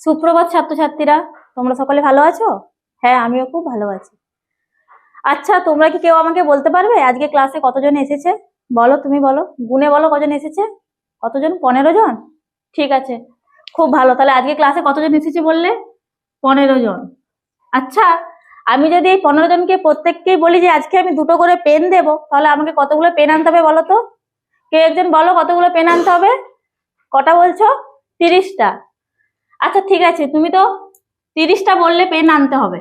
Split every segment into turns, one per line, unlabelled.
সুপ্রভাত ছাত্রছাত্রীরা, তোমরা সকলে ভালো আছো? হ্যাঁ, আমিও খুব ভালো আছি। আচ্ছা, তোমরা কি কেউ আমাকে বলতে পারবে আজকে ক্লাসে কতজন এসেছে? বলো, তুমি বলো, গুনে বলো কজন এসেছে। কতজন? 15 জন। ঠিক আছে, খুব ভালো। তাহলে আজকে ক্লাসে কতজন এসেছে বললে? 15 জন। আচ্ছা, আমি যদি এই 15 জনকে প্রত্যেককেই বলি যে আজকে আমি দুটো করে পেন দেবো, তাহলে আমাকে কতগুলো পেন আনতে হবে বলো তো? কেউ একজন বলো কতগুলো পেন আনতে হবে? কটা বলছো? 30টা। আচ্ছা ঠিক আছে, তুমি তো 30টা বললে পেন আনতে হবে।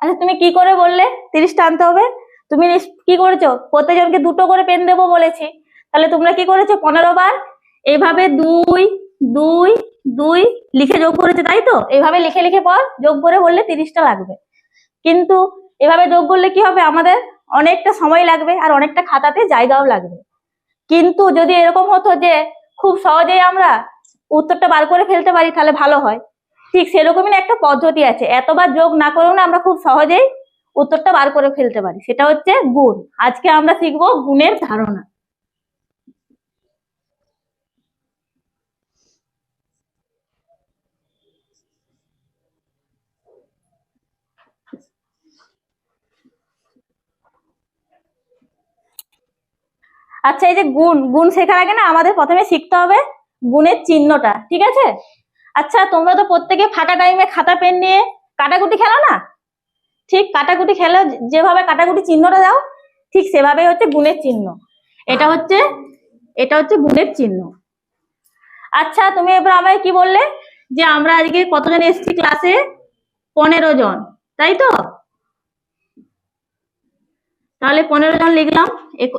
আচ্ছা, তুমি কি করে বললে 30টা আনতে হবে? তুমি কি করেছো? প্রত্যেকজনকে দুটো করে পেন দেবো বলেছি, তাহলে তোমরা কি করেছো? 15 বার এইভাবে 2 2 2 লিখে যোগ করেছো, তাই তো? এইভাবে লিখে লিখে পর যোগ করে বললে 30টা লাগবে। কিন্তু এভাবে যোগ করলে কি হবে? আমাদের অনেকটা সময় লাগবে আর অনেকটা খাতাতে জায়গাও লাগবে। কিন্তু যদি এরকম হতো যে খুব সহজেই আমরা উত্তরটা বার করে ফেলতে পারি, তাহলে ভালো হয়। ঠিক সেরকমই না একটা পদ্ধতি আছে, এতবার যোগ না করেও না আমরা খুব সহজেই উত্তরটা বার করে ফেলতে পারি, সেটা হচ্ছে গুণ। আজকে আমরা শিখবো গুণের ধারণা। আচ্ছা, এই যে গুণ, গুণ শেখার আগে না আমাদের প্রথমে শিখতে হবে গুণের চিহ্নটা, ঠিক আছে? আচ্ছা, তোমরা তো প্রত্যেকে ফাঁকা টাইমে খাতা পেন নিয়ে কাটাকুটি খেলো না? ঠিক কাটাকুটি খেলে যেভাবে কাটাকুটি চিহ্নটা দাও, ঠিক সেভাবেই হচ্ছে গুণের চিহ্ন। এটা হচ্ছে গুণের চিহ্ন। আচ্ছা, তুমি এবার আমায় কি বললে যে আমরা আজকে কতজন এসেছি ক্লাসে? 15 জন, তাই তো? তাহলে 15 জন লিখলাম।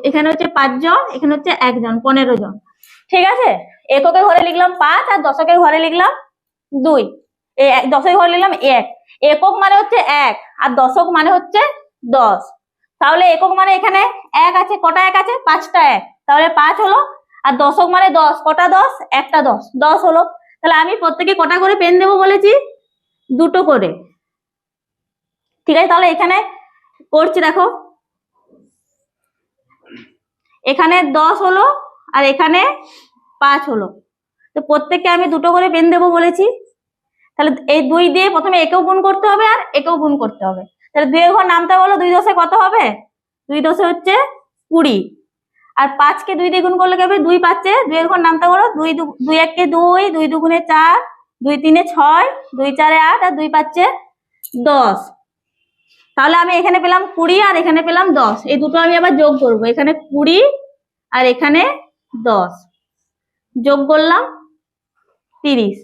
এখানে হচ্ছে 5 জন, এখানে হচ্ছে 1 জন, 15 জন। ঠিক আছে, এককের ঘরে লিখলাম 5 আর দশকের ঘরে লিখলাম 2। দশকের ঘরে লিখলাম 1। একক মানে হচ্ছে 1 আর দশক মানে হচ্ছে 10। তাহলে একক মানে এখানে 1 আছে, কটা 1 আছে? 5টা 1, তাহলে 5 হলো। আর দশক মানে 10, কটা 10? একটা 10, 10 হলো। তাহলে আমি প্রত্যেকে কটা করে পেন দেবো বলেছি? দুটো করে। ঠিক আছে, তাহলে এখানে করছি, দেখো এখানে 10 হলো আর এখানে 5 হলো। তো প্রত্যেককে আমি দুটো করে পেন দেবো বলেছি। তাহলে এই 2 দিয়ে প্রথমে একেও গুণ করতে হবে আর একেও গুণ করতে হবে। তাহলে 2 এর ঘর নামতে বলো, 2 দশে কত হবে? 2 দশে হচ্ছে 20। আর 5কে 2 দিয়ে গুণ করলে কি হবে? 2 5 2 এর ঘর নামতে বলো, 2 2 1 কে 2, 2 দুগুণে 4, 2 3 6, 2 4 8 আর 2 5 10। তাহলে আমি এখানে পেলাম 20 আর এখানে পেলাম 10। এই দুটো আমি আবার যোগ করব, এখানে 20 আর এখানে 10 যোগ করলাম 30।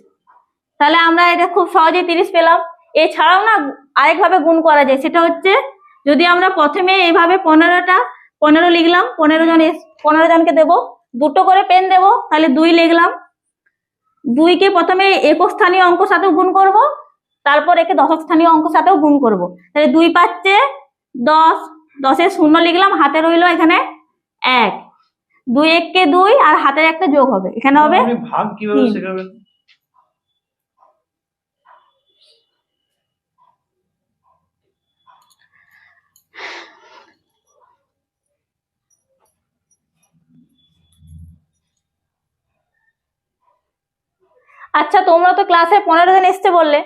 তাহলে আমরা এটা খুব সহজেই 30 পেলাম। এছাড়াও না আরেকভাবে গুণ করা যায়, সেটা হচ্ছে যদি আমরা প্রথমে এইভাবে 15 লিখলাম, 15 জনকে দেবো, দুটো করে পেন দেবো, তাহলে 2 লিখলাম। 2কে প্রথমে একক স্থানীয় অঙ্ক সাথেও গুণ করব, তারপর একে দশক স্থানীয় অঙ্ক সাথেও গুণ করব। তাহলে 2 5 10, 10-এ 0 লিখলাম, হাতে রইলো এখানে 1। 2 1 কে 2 আর হাতের একটা যোগ হবে, এখানে হবে
ভাগ। কিভাবে শেখাবেন?
আচ্ছা, তোমরা তো ক্লাসে 15 জন এসছে বললে।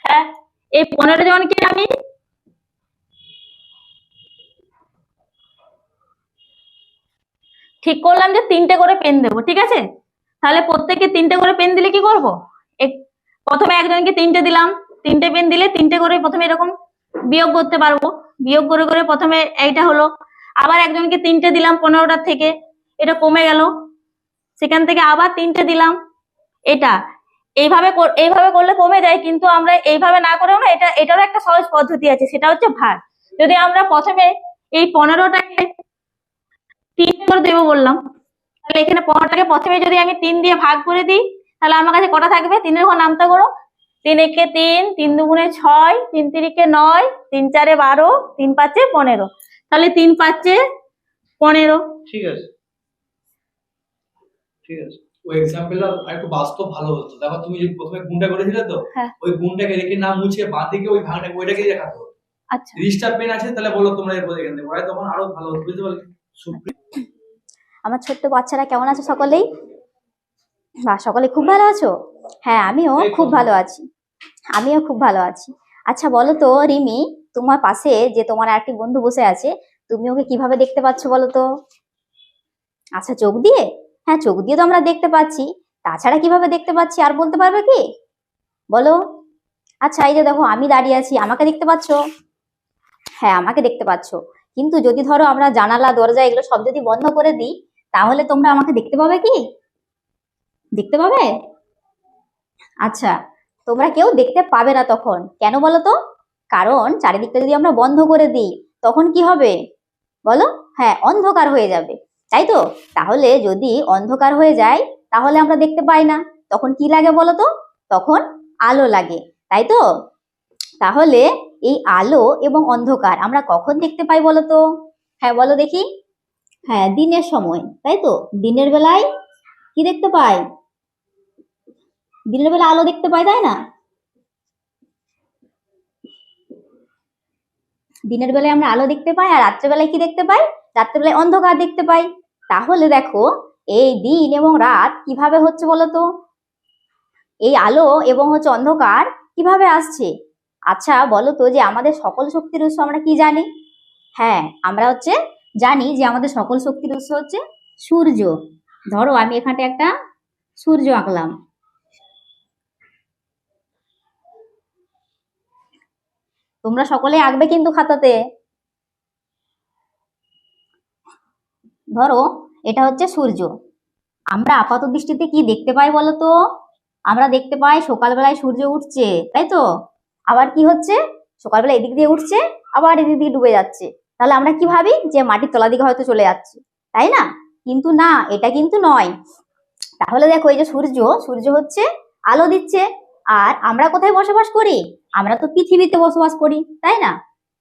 হ্যাঁ, এই 15 জনকে আমি ঠিক করলাম যে 3টে করে পেন দেবো, ঠিক আছে? তাহলে প্রত্যেককে 3টে করে পেন দিলে কি করব? প্রথমে একজনকে 3টে দিলাম, 3টে পেন দিলে 3টে করে প্রথমে এরকম বিয়োগ করতে পারবো। বিয়োগ করে করে প্রথমে এইটা হলো, আবার একজনকে 3টে দিলাম 15টার থেকে, এটা কমে গেল। সেখান থেকে আবার 3টে দিলাম, এটা এইভাবে করলে কমে যায়। কিন্তু আমরা এইভাবে না করেও না, এটারও একটা সহজ পদ্ধতি আছে, সেটা হচ্ছে ভাগ। যদি আমরা প্রথমে এই 15টাকে 3 করে দেবো বললাম, তাহলে এখানে 15টাকে প্রথমে যদি আমি 3 দিয়ে ভাগ করে দিই, তাহলে আমার কাছে কটা থাকবে? 3-এর ঘর নামতা করো। 3 1 3, 3 2 6, 3 3 9, 3 4 12, 3 5 15। তাহলে 3 5 15।
ঠিক আছে, ঠিক আছে। ওই এক্সাম্পলটা একটু বাস্তব ভালো হতো। দেখো তুমি যে প্রথমে গুণটা করেছিলে তো, ওই গুণটাকে রেখে না মুছে বাঁ দিকে ওই ভাগটাকে ওইটাকে দেখাতো।
আচ্ছা,
30টা পেন আছে, তাহলে বলো তোমরা এরপর এখান থেকে ওরাই তখন আরো ভালো হতো, বুঝতে পারলে?
আমার ছোট্ট বাচ্চারা কেমন আছো সকলেই? বা সকলে খুব ভালো আছো? হ্যাঁ, আমিও খুব ভালো আছি। আমিও খুব ভালো আছি। আচ্ছা বলো তো রিমি, তোমার পাশে যে তোমার আরেকটি বন্ধু বসে আছে, তুমি ওকে কিভাবে দেখতে পাচ্ছ বলো তো? আচ্ছা, চোখ দিয়ে? হ্যাঁ, চোখ দিয়ে তো আমরা দেখতে পাচ্ছি। তাছাড়া কিভাবে দেখতে পাচ্ছি আর বলতে পারবে কি? বলো। আচ্ছা, এই যে দেখো আমি দাঁড়িয়ে আছি, আমাকে দেখতে পাচ্ছো? হ্যাঁ, আমাকে দেখতে পাচ্ছো। কিন্তু যদি ধরো আমরা জানালা দরজা এগুলো সব যদি বন্ধ করে দিই, তাহলে তোমরা আমাকে দেখতে পাবে কি? দেখতে পাবে? আচ্ছা, তোমরা কেউ দেখতে পাবে না তখন, কেন বলো তো? কারণ চারিদিকটা যদি আমরা বন্ধ করে দিই, তখন কি হবে বলো? হ্যাঁ, অন্ধকার হয়ে যাবে, তাই তো? তাহলে যদি অন্ধকার হয়ে যায়, তাহলে আমরা দেখতে পাই না। তখন কি লাগে বলো তো? তখন আলো লাগে, তাই তো? তাহলে এই আলো এবং অন্ধকার আমরা কখন দেখতে পাই বলো তো? হ্যাঁ, বলো দেখি। হ্যাঁ, দিনের সময়, তাই তো? দিনের বেলায় কি দেখতে পাই? দিনের বেলা আলো দেখতে পাই, তাই না? দিনের বেলায় আমরা আলো দেখতে পাই, আর রাত্রেবেলায় কি দেখতে পাই? রাত্রেবেলায় অন্ধকার দেখতে পাই। তাহলে দেখো, এই দিন এবং রাত কিভাবে হচ্ছে বলো তো? এই আলো এবং হচ্ছে অন্ধকার কিভাবে আসছে? আচ্ছা বলো তো, যে আমাদের সকল শক্তির উৎস আমরা কি জানি? হ্যাঁ, আমরা হচ্ছে জানি যে আমাদের সকল শক্তির উৎস হচ্ছে সূর্য। ধরো আমি এখানটা একটা সূর্য আঁকলাম। তোমরা সকলে আঁকবে কিন্তু খাতাতে। ধরো এটা হচ্ছে সূর্য। আমরা আপাত দৃষ্টিতে কি দেখতে পাই বলো তো? আমরা দেখতে পাই সকালবেলায় সূর্য উঠছে, তাই তো? আবার কি হচ্ছে? সকালবেলা এদিক দিয়ে উঠছে, আবার এদিক দিয়ে ডুবে যাচ্ছে। তাহলে আমরা কি ভাবি যে মাটির তলা দিকে হয়তো চলে যাচ্ছে, তাই না? কিন্তু না, এটা কিন্তু নয়। তাহলে দেখো, এই যে সূর্য, সূর্য হচ্ছে আলো দিচ্ছে। আর আমরা কোথায় বসবাস করি? আমরা তো পৃথিবীতে বসবাস করি, তাই না?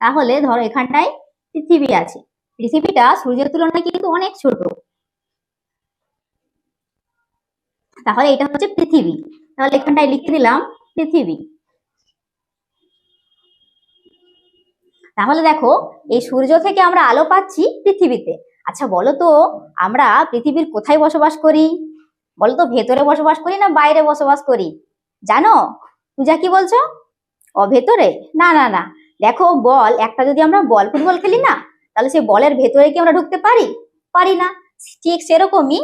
তাহলে ধরো এখানটায় পৃথিবী আছে। পৃথিবীটা সূর্যের তুলনায় কিন্তু অনেক ছোট। তাহলে এটা হচ্ছে পৃথিবী। তাহলে এখানটায় লিখে দিলাম পৃথিবী। তাহলে দেখো, এই সূর্য থেকে আমরা আলো পাচ্ছি পৃথিবীতে। আচ্ছা বলো তো, আমরা পৃথিবীর কোথায় বসবাস করি? বলো তো, ভেতরে বসবাস করি না বাইরে বসবাস করি? জানো? পূজা কি বলছো? ও, ভেতরে? না না না। দেখো, বল একটা যদি আমরা বল ফুটবল খেলি না, তাহলে সেই বলের ভেতরে কি আমরা ঢুকতে পারি? পারি না। ঠিক সেরকমই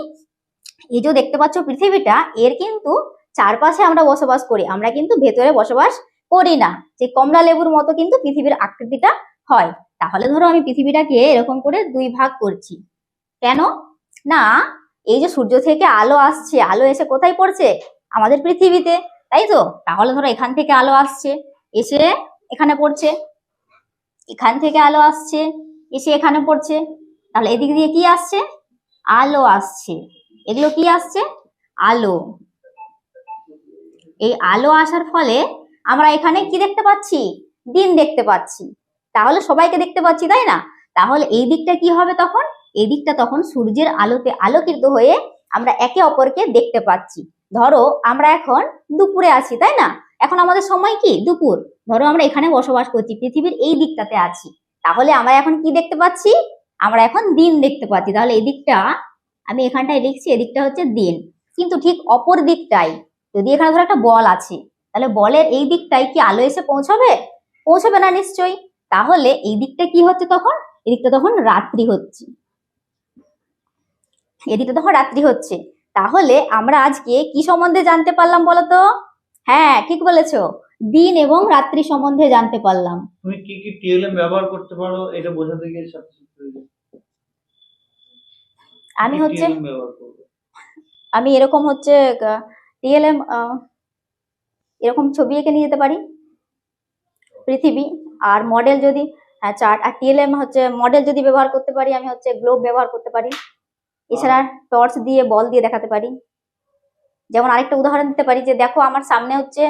এই যে দেখতে পাচ্ছ পৃথিবীটা, এর কিন্তু চারপাশে আমরা বসবাস করি, আমরা কিন্তু ভেতরে বসবাস করি না। যে কমলা লেবুর মতো কিন্তু পৃথিবীর আকৃতিটা হয়। তাহলে ধরো আমি পৃথিবীটাকে এরকম করে দুই ভাগ করছি। কেন? না, এই যে সূর্য থেকে আলো আসছে, আলো এসে কোথায় পড়ছে? আমাদের পৃথিবীতে, তাই তো? তাহলে ধরো এখান থেকে আলো আসছে, এসে এখানে পড়ছে। এখান থেকে আলো আসছে, এসে এখানে পড়ছে। তাহলে এদিক দিয়ে কি আসছে? আলো আসছে। এগুলো কি আসছে? আলো। এই আলো আসার ফলে আমরা এখানে কি দেখতে পাচ্ছি? দিন দেখতে পাচ্ছি। তাহলে সবাইকে দেখতে পাচ্ছি, তাই না? তাহলে এই দিকটা কি হবে তখন? এই দিকটা তখন সূর্যের আলোতে আলোকিত হয়ে আমরা একে অপরকে দেখতে পাচ্ছি। ধরো আমরা এখন দুপুরে আছি, তাই না? এখন আমাদের সময় কি? দুপুর। ধরো আমরা এখানে বসবাস করছি, পৃথিবীর এই দিকটাতে আছি। তাহলে আমরা এখন কি দেখতে পাচ্ছি? আমরা এখন দিন দেখতে পাচ্ছি। তাহলে এই দিকটা আমি এখানটায় লিখছি, এদিকটা হচ্ছে দিন। কিন্তু ঠিক অপর দিকটাই, যদি এখানে ধরো একটা বল আছে, তাহলে বলের এই দিকটায় কি আলো এসে পৌঁছাবে? পৌঁছাবে না নিশ্চয়ই। তাহলে এই দিকটা কি হচ্ছে তখন? এদিকটা তখন রাত্রি হচ্ছে। এদিকটা তখন রাত্রি হচ্ছে। তাহলে আমরা আজকে কি সম্বন্ধে জানতে পারলাম বলতো? হ্যাঁ, ঠিক বলেছো, দিন এবং রাত্রি সম্বন্ধে জানতে পারলাম।
তুমি কি কি টিএলএম ব্যবহার করতে পারো এটা বোঝাতে গিয়ে
আমি হচ্ছে
টিএলএম ব্যবহার করবে?
আমি এরকম হচ্ছে টিএলএম, এরকম ছবি এঁকে নিয়ে যেতে পারি পৃথিবী। আর মডেল যদি চার্ট, আর টিএলএম হচ্ছে মডেল যদি ব্যবহার করতে পারি, আমি হচ্ছে গ্লোব ব্যবহার করতে পারি। এছাড়া টর্চ দিয়ে, বল দিয়ে দেখাতে পারি। যেমন আরেকটা উদাহরণ দিতে পারি, যে দেখো আমার সামনে হচ্ছে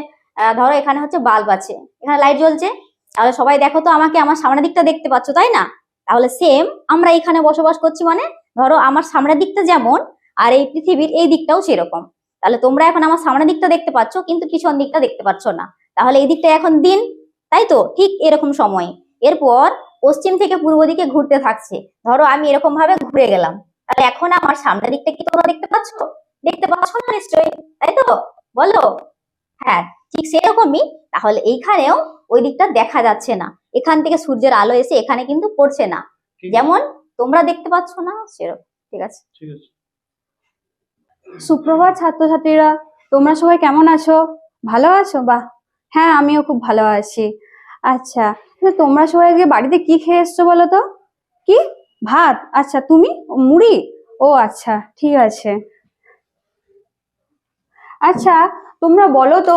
ধরো এখানে হচ্ছে বাল্ব আছে, এখানে লাইট জ্বলছে। তাহলে সবাই দেখো তো আমাকে, আমার সামনের দিকটা দেখতে পাচ্ছ, তাই না? তাহলে সেম আমরা এখানে বসবাস করছি, মানে ধরো আমার সামনের দিকটা যেমন, আর এই পৃথিবীর এই দিকটাও সেরকম। তাহলে তোমরা এখন আমার সামনের দিকটা দেখতে পাচ্ছ, কিন্তু পিছন দিকটা দেখতে পাচ্ছ না। তাহলে এই দিকটা এখন দিন, তাই তো? ঠিক এরকম সময় এরপর পশ্চিম থেকে পূর্ব দিকে ঘুরতে থাকছে। ধরো আমি এরকম ভাবে ঘুরে গেলাম, তাহলে এখন আমার সামনের দিকটা কি তোমরা দেখতে পাচ্ছ? দেখতে পাচ্ছ না নিশ্চয়ই, তাই তো? বলো। হ্যাঁ, ঠিক সেরকমই তাহলে এইখানেও ওই দিকটা দেখা যাচ্ছে না, এখান থেকে সূর্যের আলো এসে এখানে কিন্তু পড়ছে না,
ঠিক আছে,
যেমন তোমরা দেখতে পাচ্ছ না সেরকম। ঠিক আছে।
ঠিক আছে।
সুপ্রভাত ছাত্রছাত্রীরা, তোমরা সবাই কেমন আছো? ভালো আছো? বাহ, হ্যাঁ আমিও খুব ভালো আছি। আচ্ছা, তোমরা সবাই আজকে বাড়িতে কি খেয়ে এসছো বলো তো? কি? ভাত? আচ্ছা, তুমি? মুড়ি? ও আচ্ছা, ঠিক আছে। আচ্ছা, তোমরা বলো তো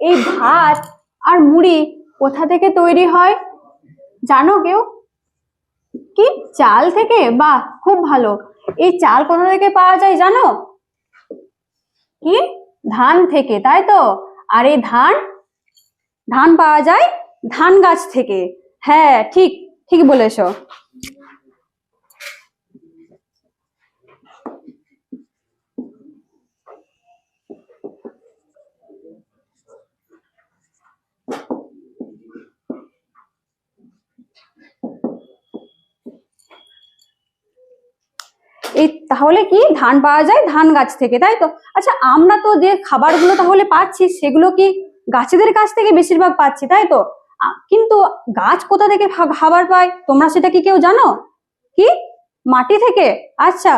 এই ভাত আর মুড়ি কোথা থেকে তৈরি হয়? জানো কেউ? কি, চাল থেকে? বাহ, খুব ভালো। এই চাল কোথা থেকে পাওয়া যায় জানো? কি, ধান থেকে, তাই তো? আর এই ধান ধান পাওয়া যায় ধান গাছ থেকে। হ্যাঁ, ঠিক ঠিক বলেছো। এই তাহলে কি, ধান পাওয়া যায় ধান গাছ থেকে, তাই তো? আচ্ছা, আমরা তো যে খাবারগুলো তাহলে পাচ্ছি সেগুলো কি গাছেদের কাছ থেকে বেশিরভাগ পাচ্ছি, তাই তো? কিন্তু গাছ কোথা থেকে খাবার পায় তোমরা সেটা কি কেউ জানো? কি, মাটি থেকে? আচ্ছা,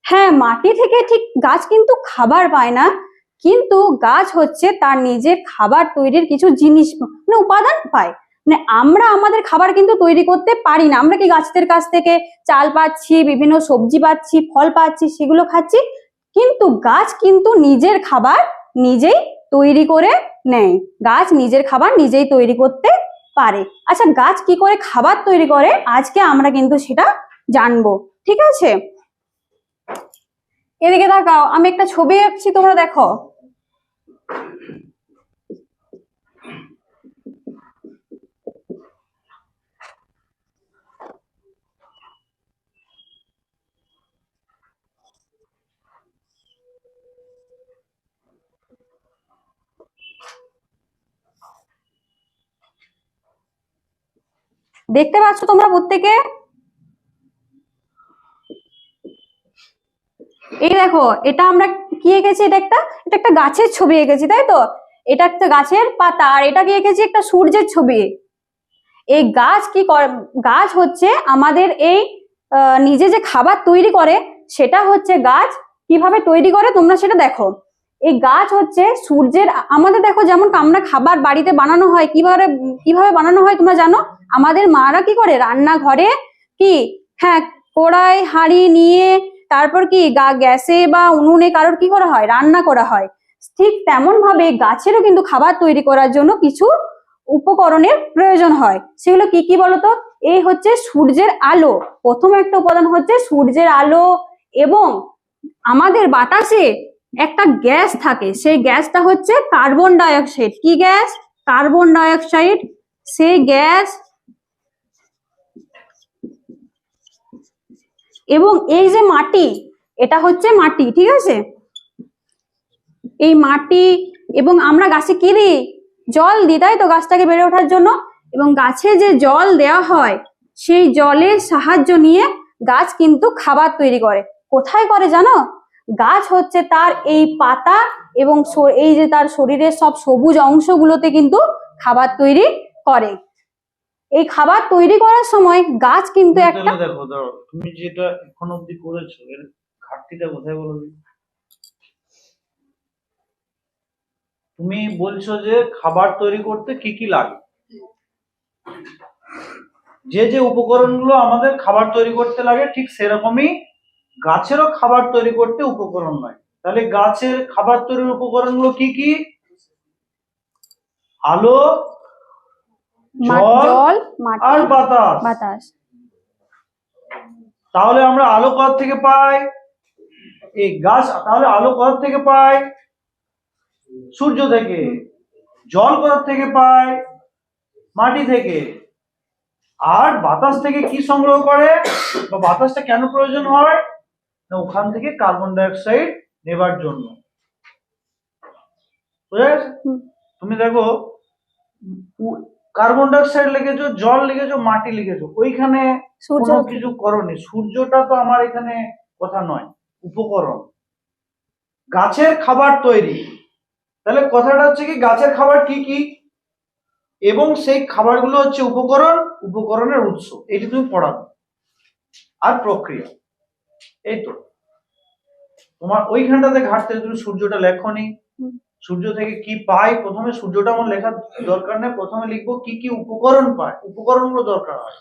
হ্যাঁ মাটি থেকে ঠিক, গাছ কিন্তু খাবার পায় না, কিন্তু গাছ হচ্ছে তার নিজের খাবার তৈরির কিছু জিনিস মানে উপাদান পায়। মানে আমরা আমাদের খাবার কিন্তু তৈরি করতে পারি না। আমরা কি গাছদের কাছ থেকে চাল পাচ্ছি, বিভিন্ন সবজি পাচ্ছি, ফল পাচ্ছি, সেগুলো খাচ্ছি, কিন্তু গাছ কিন্তু নিজের খাবার নিজেই তৈরি করে নেয়। গাছ নিজের খাবার নিজেই তৈরি করতে পারে। আচ্ছা, গাছ কি করে খাবার তৈরি করে আজকে আমরা কিন্তু সেটা জানবো, ঠিক আছে? এদিকে তাকাও, আমি একটা ছবি আঁকছি, তোমরা দেখো। দেখতে পাচ্ছ তোমরা প্রত্যেকে? এই দেখো, এটা আমরা কি এঁকেছি? এটা একটা গাছের ছবি এঁকেছি, তাই তো? এটা একটা গাছের পাতা, আর এটা কি এঁকেছি? একটা সূর্যের ছবি। এই গাছ কি করে? গাছ হচ্ছে আমাদের এই নিজে যে খাবার তৈরি করে, সেটা হচ্ছে গাছ কিভাবে তৈরি করে তোমরা সেটা দেখো। এই গাছ হচ্ছে সূর্যের, আমাদের দেখো যেমন আমরা খাবার বাড়িতে বানানো হয়, কিভাবে কিভাবে বানানো হয় তোমরা জানো? আমাদের মারা কি করে, রান্নাঘরে কি, হ্যাঁ, কড়াই হাঁড়ি নিয়ে তারপর কি গ্যাসে বা উনুনে কারোর কি করা হয়, রান্না করা হয়। ঠিক তেমন ভাবে গাছেরও কিন্তু খাবার তৈরি করার জন্য কিছু উপকরণের প্রয়োজন হয়। সেগুলো কি কি বলতো? এই হচ্ছে সূর্যের আলো, প্রথম একটা উপাদান হচ্ছে সূর্যের আলো, এবং আমাদের বাতাসে একটা গ্যাস থাকে, সেই গ্যাসটা হচ্ছে কার্বন ডাই অক্সাইড। কি গ্যাস? Carbon die oxide. সেই গ্যাস, এবং এই যে মাটি, এটা হচ্ছে মাটি, ঠিক আছে? এই মাটি, এবং আমরা গাছে কি দিই? জল দিই, তাই তো, গাছটাকে বেড়ে ওঠার জন্য। এবং গাছে যে জল দেওয়া হয়, সেই জলের সাহায্য নিয়ে গাছ কিন্তু খাবার তৈরি করে। কোথায় করে জানো? গাছ হচ্ছে তার এই পাতা এবং এই যে তার শরীরের সব সবুজ অংশগুলোতে কিন্তু খাবার তৈরি করে। এই খাবার তৈরি করার সময় গাছ কিন্তু একটা,
দেখো ধরো তুমি যেটা এখন অব্দি করেছো এর ঘাটতিটা কোথায় বলো দেখি? তুমি বলছো যে খাবার তৈরি করতে কি কি লাগে, যে যে উপকরণগুলো আমাদের খাবার তৈরি করতে লাগে ঠিক সেরকমই গাছেরও খাবার তৈরি করতে উপকরণ লাগে। তাহলে গাছের খাবার তৈরির উপকরণগুলো কি কি? আলো,
জল,
আর
মাটি, বাতাস।
তাহলে আমরা আলো কোথা থেকে পাই? এই গাছ তাহলে আলো কোথা থেকে পায়? সূর্য থেকে। জল কোথা থেকে পায়? মাটি থেকে। আর বাতাস থেকে কি সংগ্রহ করে, বা বাতাসটা কেন প্রয়োজন হয়? না ওখান থেকে কার্বন ডাই অক্সাইড নেবার জন্য। বুঝা গেছে? তুমি দেখো, কার্বন ডাই অক্সাইড লিখেছো, জল লিখেছো, মাটি লিখেছো, ওইখানে কোনো কিছু করনি। সূর্যটা তো আমার এখানে কথা নয়, উপকরণ। গাছের খাবার তৈরি, তাহলে কথাটা হচ্ছে কি গাছের খাবার কি কি? এবং সেই খাবারগুলো হচ্ছে উপকরণের উৎস। এটি তুমি পড়াবে। আর প্রক্রিয়া, এই তো তোমার ওইখানটাতে ঘাটতে, তুমি সূর্যটা লেখনি। সূর্য থেকে কি পাই, প্রথমে সূর্যটা আমার লেখার দরকার নেই, প্রথমে লিখবো কি কি উপকরণ পায়, উপকরণগুলো দরকার হয়,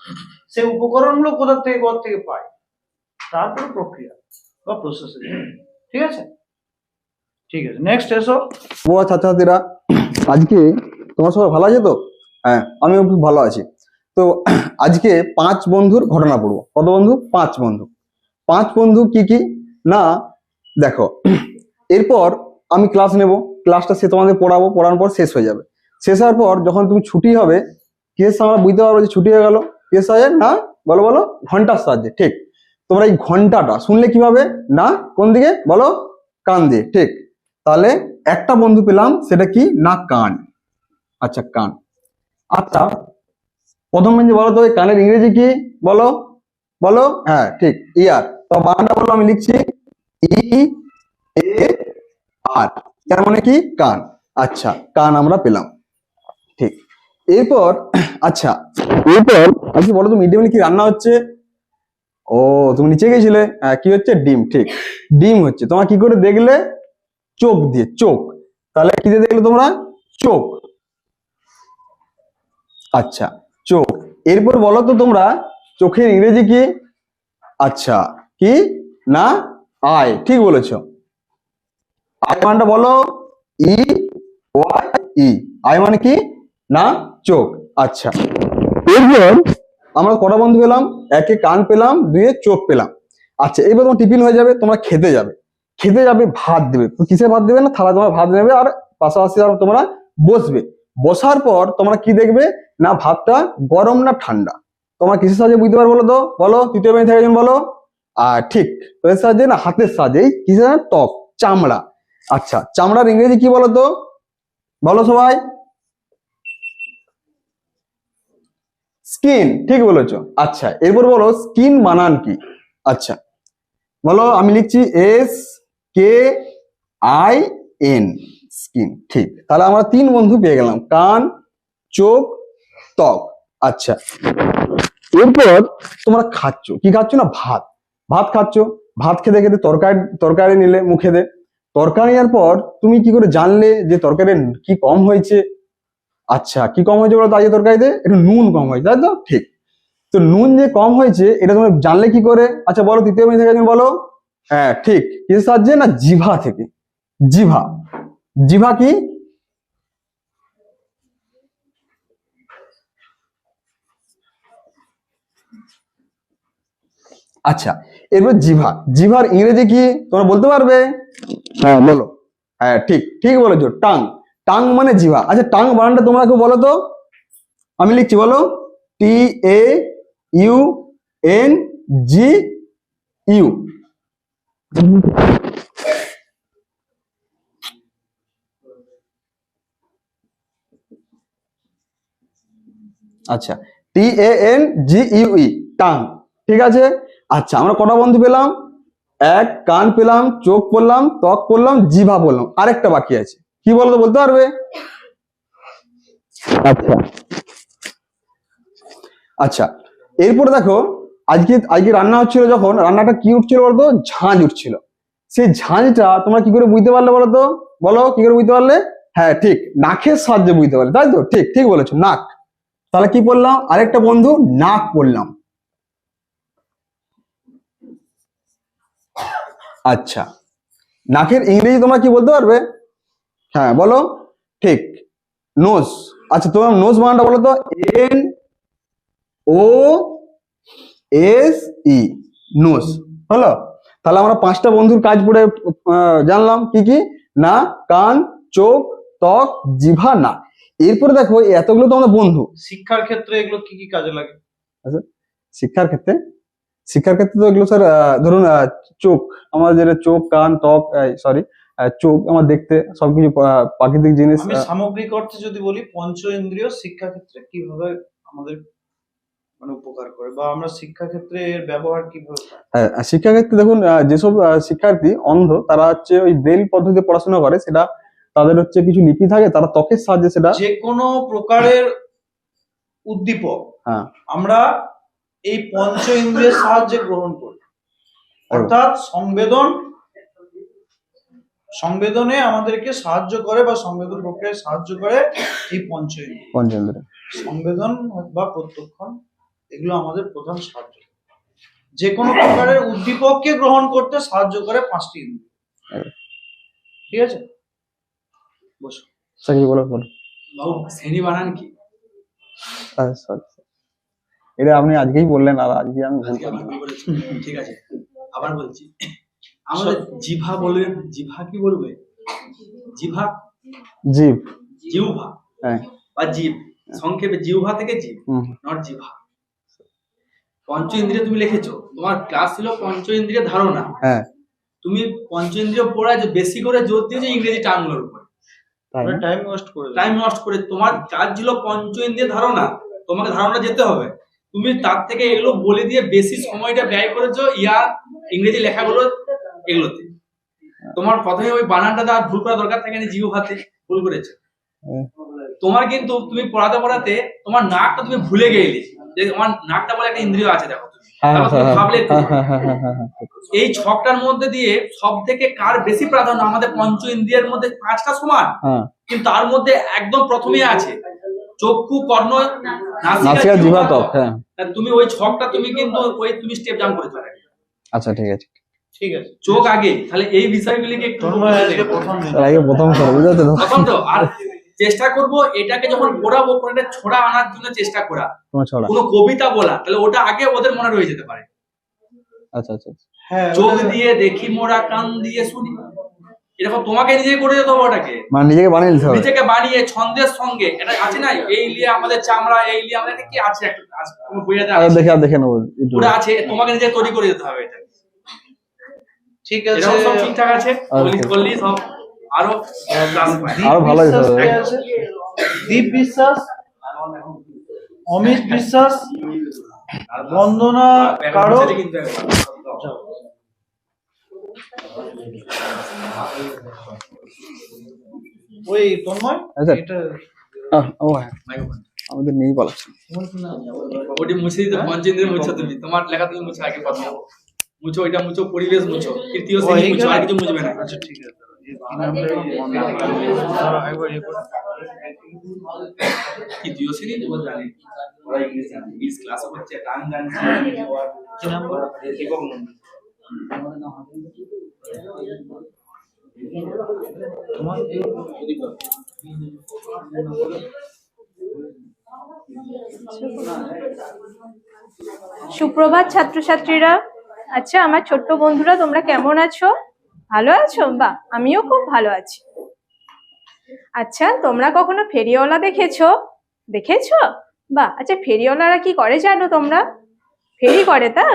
সেই উপকরণগুলো কোথা থেকে পাই, তারপরে প্রক্রিয়া বা প্রসেস। ঠিক আছে, ঠিক আছে, নেক্সট এসো।
ও ছাত্রছাত্রীরা, আজকে তোমার সবাই ভালো আছে তো? হ্যাঁ, আমিও খুব ভালো আছি। তো আজকে 5 বন্ধুর ঘটনা পড়বো। কত বন্ধু? 5 বন্ধু। 5 বন্ধু কি কি না দেখো, এরপর আমি ক্লাস নেব, ক্লাসটা সে তোমাদের পড়াবো, পড়ানোর পর শেষ হয়ে যাবে। শেষ হওয়ার পর যখন তুমি ছুটি হবে, কি আমরা বুঝতে পারবো যে ছুটি হয়ে গেল? কি সাহায্যে না, বলো বলো, ঘন্টার সাহায্যে। ঠিক, তোমরা এই ঘন্টাটা শুনলে কিভাবে না, কোন দিকে বলো? কান দিয়ে। ঠিক, তাহলে একটা বন্ধু পেলাম, সেটা কি না কান। আচ্ছা, কান। আচ্ছা, প্রথম বেঞ্চে বলো তো এই কানের ইংরেজি কি? বলো বলো। হ্যাঁ ঠিক, ইয়ার। তো বাংলা বলো, আমি লিখছি ই এ আর, তার মানে কি? কান। আচ্ছা, কান আমরা পেলাম। ঠিক, এরপর আচ্ছা বলো তো মিড ডে মিলে কি রান্না হচ্ছে? ও, তুমি নিচে গেছিলে। হ্যাঁ, কি হচ্ছে? ডিম। ঠিক, ডিম হচ্ছে। তোমার কি করে দেখলে? চোখ দিয়ে। চোখ, তাহলে কি দিয়ে দেখলে তোমরা? চোখ। আচ্ছা, চোখ। এরপর বলো তো তোমরা চোখের ইংরেজি কি? আচ্ছা, কি না আই। ঠিক বলেছো। আই মানটা বলো ই ওয়াই ই। আই মানে কি না চোখ। আচ্ছা, এরপর আমরা কটা বন্ধু পেলাম? 1 কান পেলাম, 2 চোখ পেলাম। আচ্ছা, এবার তোমার টিফিন হয়ে যাবে, তোমরা খেতে যাবে। খেতে যাবে, ভাত দেবে। তো কিসে ভাত দেবে? না থালা, তোমরা ভাত নেবে আর পাশাপাশি আর তোমরা বসবে। বসার পর তোমরা কি দেখবে না ভাতটা গরম না ঠান্ডা। তোমরা কিসের সাহায্যে বুঝতে পারবো বলো তো? বলো, তৃতীয় বেঞ্চে থেকে একজন বলো। ঠিক, এর সাহায্যে না, হাতের সাহায্যে। কিসের? ত্বক, চামড়া। আচ্ছা, চামড়ার ইংরেজি কি বলো তো? বলো সবাই। স্কিন। ঠিক বলেছো। আচ্ছা, এরপর বলো স্কিন বানান কি? আচ্ছা বলো, আমি লিখছি SKIN, স্কিন। ঠিক, তাহলে আমরা 3 বন্ধু পেয়ে গেলাম, কান, চোখ, ত্বক। আচ্ছা, এরপর তোমরা খাচ্ছ কি? খাচ্ছ না ভাত। ভাত খাচ্ছ, ভাত খেতে খেতে তরকারি নিলে মুখে দে। তরকারি নেওয়ার পর তুমি কি করে জানলে যে তরকারি কি কম হয়েছে? আচ্ছা, কি কম হয়েছে বলো তো? আজকে তরকারিতে একটু নুন কম হয়েছে, তাই তো? ঠিক, তো নুন যে কম হয়েছে এটা তোমরা জানলে কি করে? আচ্ছা বলো, তৃতীয় বেঞ্চে থেকে বলো। হ্যাঁ ঠিক, কিসের সাহায্যে? না জিভা থেকে। জিভা। জিভা কি? আচ্ছা, এবার জিভা। জিভার ইংরেজি কি তোমরা বলতে পারবে? হ্যাঁ বলো। হ্যাঁ ঠিক, ঠিক বলেছো, টাং। টাং মানে জিভা। আচ্ছা, টাং বানানটা তোমরা কেউ বলো তো? আমি লিখছি, বলো TAUNGU। আচ্ছা, TANGUE, টাং। ঠিক আছে। আচ্ছা, আমরা কটা বন্ধু পেলাম? 1 কান পেলাম, চোখ পড়লাম, ত্বক পড়লাম, জিভা পড়লাম। আরেকটা বাকি আছে, কি বলতো? বলতে পারবে? আচ্ছা আচ্ছা, এরপরে দেখো, আজকে রান্না হচ্ছিল, যখন রান্নাটা কি উঠছিল বলতো? ঝাঁঝ উঠছিল। সেই ঝাঁঝটা তোমরা কি করে বুঝতে পারলে বলো তো? বলো, কি করে বুঝতে পারলে? হ্যাঁ ঠিক, নাকের সাহায্যে বুঝতে পারলে, তাই তো? ঠিক, ঠিক বলেছো, নাক। তাহলে কি পড়লাম? আরেকটা বন্ধু নাক পড়লাম। আচ্ছা, নাকের ইংরেজি তোমরা কি বলতে পারবে? হ্যাঁ বলো। ঠিক, নোজ। আচ্ছা, তোমার নোজ বানানটা বলো তো? NOSE, nose. হলো? তাহলে আমরা 5টা বন্ধুর কাজ পড়ে জানলাম কি কি না কান, চোখ, ত্বক, জিভা, নাক। এরপরে দেখো, এতগুলো তো আমাদের বন্ধু।
শিক্ষার ক্ষেত্রে এগুলো কি কি কাজে লাগে?
আচ্ছা, শিক্ষার ক্ষেত্রে তো এগুলো স্যার, ধরুন চোখ, আমার যেটা চোখ, কান, ত্বক, সরি চোখ আমার দেখতে সবকিছু প্রাকৃতিক জিনিস।
আমি সামগ্রিক অর্থে যদি বলি, পঞ্চ ইন্দ্রিয় শিক্ষা ক্ষেত্রে কিভাবে আমাদের মানে উপকার করে, বা আমরা শিক্ষা ক্ষেত্রে এর ব্যবহার কিভাবে?
হ্যাঁ, শিক্ষাক্ষেত্রে দেখুন, যেসব শিক্ষার্থী অন্ধ, তারা হচ্ছে ওই ব্রেইল পদ্ধতিতে পড়াশোনা করে, সেটা তাদের হচ্ছে কিছু লিপি থাকে, তারা ত্বকের সাহায্যে সেটা।
যে কোনো প্রকারের উদ্দীপক
হ্যাঁ
আমরা এই পঞ্চ ইন্দ্রিয়ের সাহায্যে গ্রহণ করি, অর্থাৎ সংবেদনে আমাদেরকে সাহায্য করে বা সংবেদন প্রক্রিয়ায় সাহায্য করে এই পঞ্চ ইন্দ্রিয়।
পঞ্চেন্দ্রিয়।
সংবেদন বা প্রত্যক্ষণ এগুলো আমাদের প্রধান সাহায্য, যে কোনো প্রকারের উদ্দীপককে গ্রহণ করতে সাহায্য করে 5টি ইন্দ্রিয়। ঠিক আছে, বসো।
স্যার কি বলো বলো।
বাবু শ্রেণী বানান কি?
সরি, এটা আপনি আজকেই বললেন আর আজকে আমি ভুল
আজকে আমি
করলাম।
ভুল বলেছি। ঠিক আছে, আবার বলছি, আমাদের জিভা বলবেন, জিভা কি বলবে? জিভা,
জীব।
জিহ্বা
হ্যাঁ।
বা জীব, সংক্ষেপে জিহ্বা থেকে জীব,
হুম।
নট জিভা। পঞ্চ ইন্দ্রিয় তুমি লিখেছো, তোমার ক্লাস ছিল পঞ্চ ইন্দ্রিয় ধারণা।
হ্যাঁ
তুমি পঞ্চ ইন্দ্রিয় পড়ায় যে বেশি করে জোর দিয়েছো ইংরেজি টার্মগুলোর উপর,
তাই না?
টাইম ওয়েস্ট করে দিলাম।
টাইম নষ্ট করে। তোমার কাজ ছিল পঞ্চ ইন্দ্রিয় ধারণা, তোমাকে ধারণা যেতে হবে। তুমি তার থেকে এগুলো বলে দিয়ে বেশি সময়টা ব্যয় করেছো ইয়ার ইংরেজি লেখাগুলো এগুলোতে। তোমার প্রথমে ওই বানানটা দেওয়ার ভুল করা দরকার থাকে না, জিও হাতে ভুল করেছে। তোমার কিন্তু তুমি পড়াতে পড়াতে তোমার নাকটা তুমি ভুলে গেলে, যে তোমার নাকটা বলে একটা ইন্দ্রিয় আছে, দেখো তুমি তারপর তুমি ভাবলে একটু। এই ছকটার মধ্যে দিয়ে সব থেকে কার বেশি প্রাধান্য? আমাদের পঞ্চ ইন্দ্রিয়ের মধ্যে 5টা সমান,
হ্যাঁ।
কিন্তু তার মধ্যে একদম প্রথমেই আছে চক্ষু, কর্ণ,
নাসিকা, জিহ্বা, ত্বক। হ্যাঁ
তুমি ওই ছকটা তুমি কিন্তু ওই তুমি স্টেপ জাম্প করেছো।
আচ্ছা ঠিক আছে।
ঠিক আছে,
চোখ আগে, তাহলে এই বিষয়গুলিকে একটু
তন্ময় আজকে প্রথম দিন।
তার আগে প্রথম স্যার বুঝতে তো
প্রথম তো। আর চেষ্টা করব এটাকে যখন পড়াবো পড়াটা ছড়া আনার জন্য চেষ্টা করা,
তোমার ছড়া।
কোনো কবিতা বলা, তাহলে ওটা আগে ওদের মনে রয়ে যেতে পারে।
আচ্ছা আচ্ছা আচ্ছা।
হ্যাঁ,
চোখ
ওটা-
দিয়ে দেখি মোরা, কান দিয়ে শুনি, এরকম তোমাকে নিজে করে যেতে হবে। ওটাকে
মানে নিজেকে বানিয়ে নিতে হবে।
নিজেকে বানিয়ে ছন্দের সঙ্গে, এটা আছে না, এই লিয়ে আমাদের চামড়া, এই লিয়ে আমাদের কি আছে একটা আছে, তোমার বইয়ে দেওয়া
আরে
আছে।
দেখে নেবো একটু।
ওটা আছে, তোমাকে নিজে তৈরি করে যেতে হবে। এটা
ঠিক আছে,
এরকম সব ঠিকঠাক আছে,
Okay.
করলি সব আরো ক্লাস পায়।
আরো ভালো হতে
বিশ্বাস
হবে।
কে আছে? দীপ বিশ্বাস, অমিত বিশ্বাস, বন্দনা কারো।
কিন্তু
ওই তন্ময়,
আচ্ছা।
এটা
ও হ্যাঁ, আমাদের নেই বলা।
ওটি মুছে দিতে পঞ্চেন্দ্রে মুছো, তুমি তোমার লেখা তুমি মুছো আগে প্রথমে মুছো, ওইটা মুছো, পরিবেশ মুছো, তৃতীয় শ্রেণী মুছো, আর কিছু মুছবে না।
আচ্ছা ঠিক আছে, এই কি নামটা দাঁড়াও, একবার ইয়ে করো।
তৃতীয় শ্রেণী তো জানি, ওরা ইংলিশ জানে, ইংলিশ ক্লাস হচ্ছে, গান জানছে,
কি নাম বলো?
একক নয়।
তোমার
সুপ্রভাত ছাত্রছাত্রীরা। আচ্ছা আমার ছোট্ট বন্ধুরা, তোমরা কেমন আছো? ভালো আছো? বাহ, আমিও খুব ভালো আছি। আচ্ছা তোমরা কখনো ফেরিওয়ালা দেখেছো? দেখেছো? বাহ, আচ্ছা ফেরিওয়ালারা কি করে জানো তোমরা? ফেরি করে তা?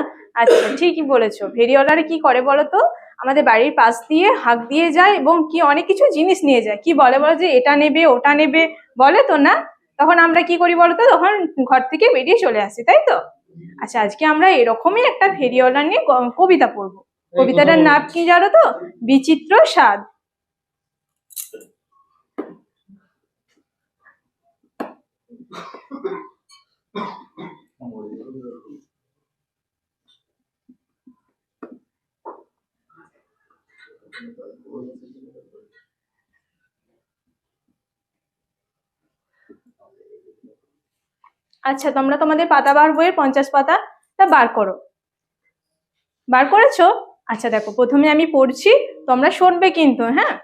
আচ্ছা ঠিকই বলেছো। ফেরিওয়ালারা কি করে বলো তো? আমাদের বাড়ির পাশ দিয়ে হাঁক দিয়ে যায় এবং কি অনেক কিছু জিনিস নিয়ে যায়। কি বলে বলো, যে এটা নেবে ওটা নেবে বলে তো না? তখন আমরা কি করি বলো তো? তখন ঘর থেকে বেরিয়ে চলে আসি, তাই তো? আচ্ছা আজকে আমরা এরকমই একটা ফেরিওয়ালা নিয়ে কবিতা পড়বো। কবিতাটার নাম কি জানো তো? বিচিত্র স্বাদ। আচ্ছা তোমরা তোমাদের পাতাবার বইয়ের 50 পাতাটা বার করো। বার করেছো? আচ্ছা দেখো, প্রথমে আমি পড়ছি, তোমরা শুনবে কিন্তু, হ্যাঁ।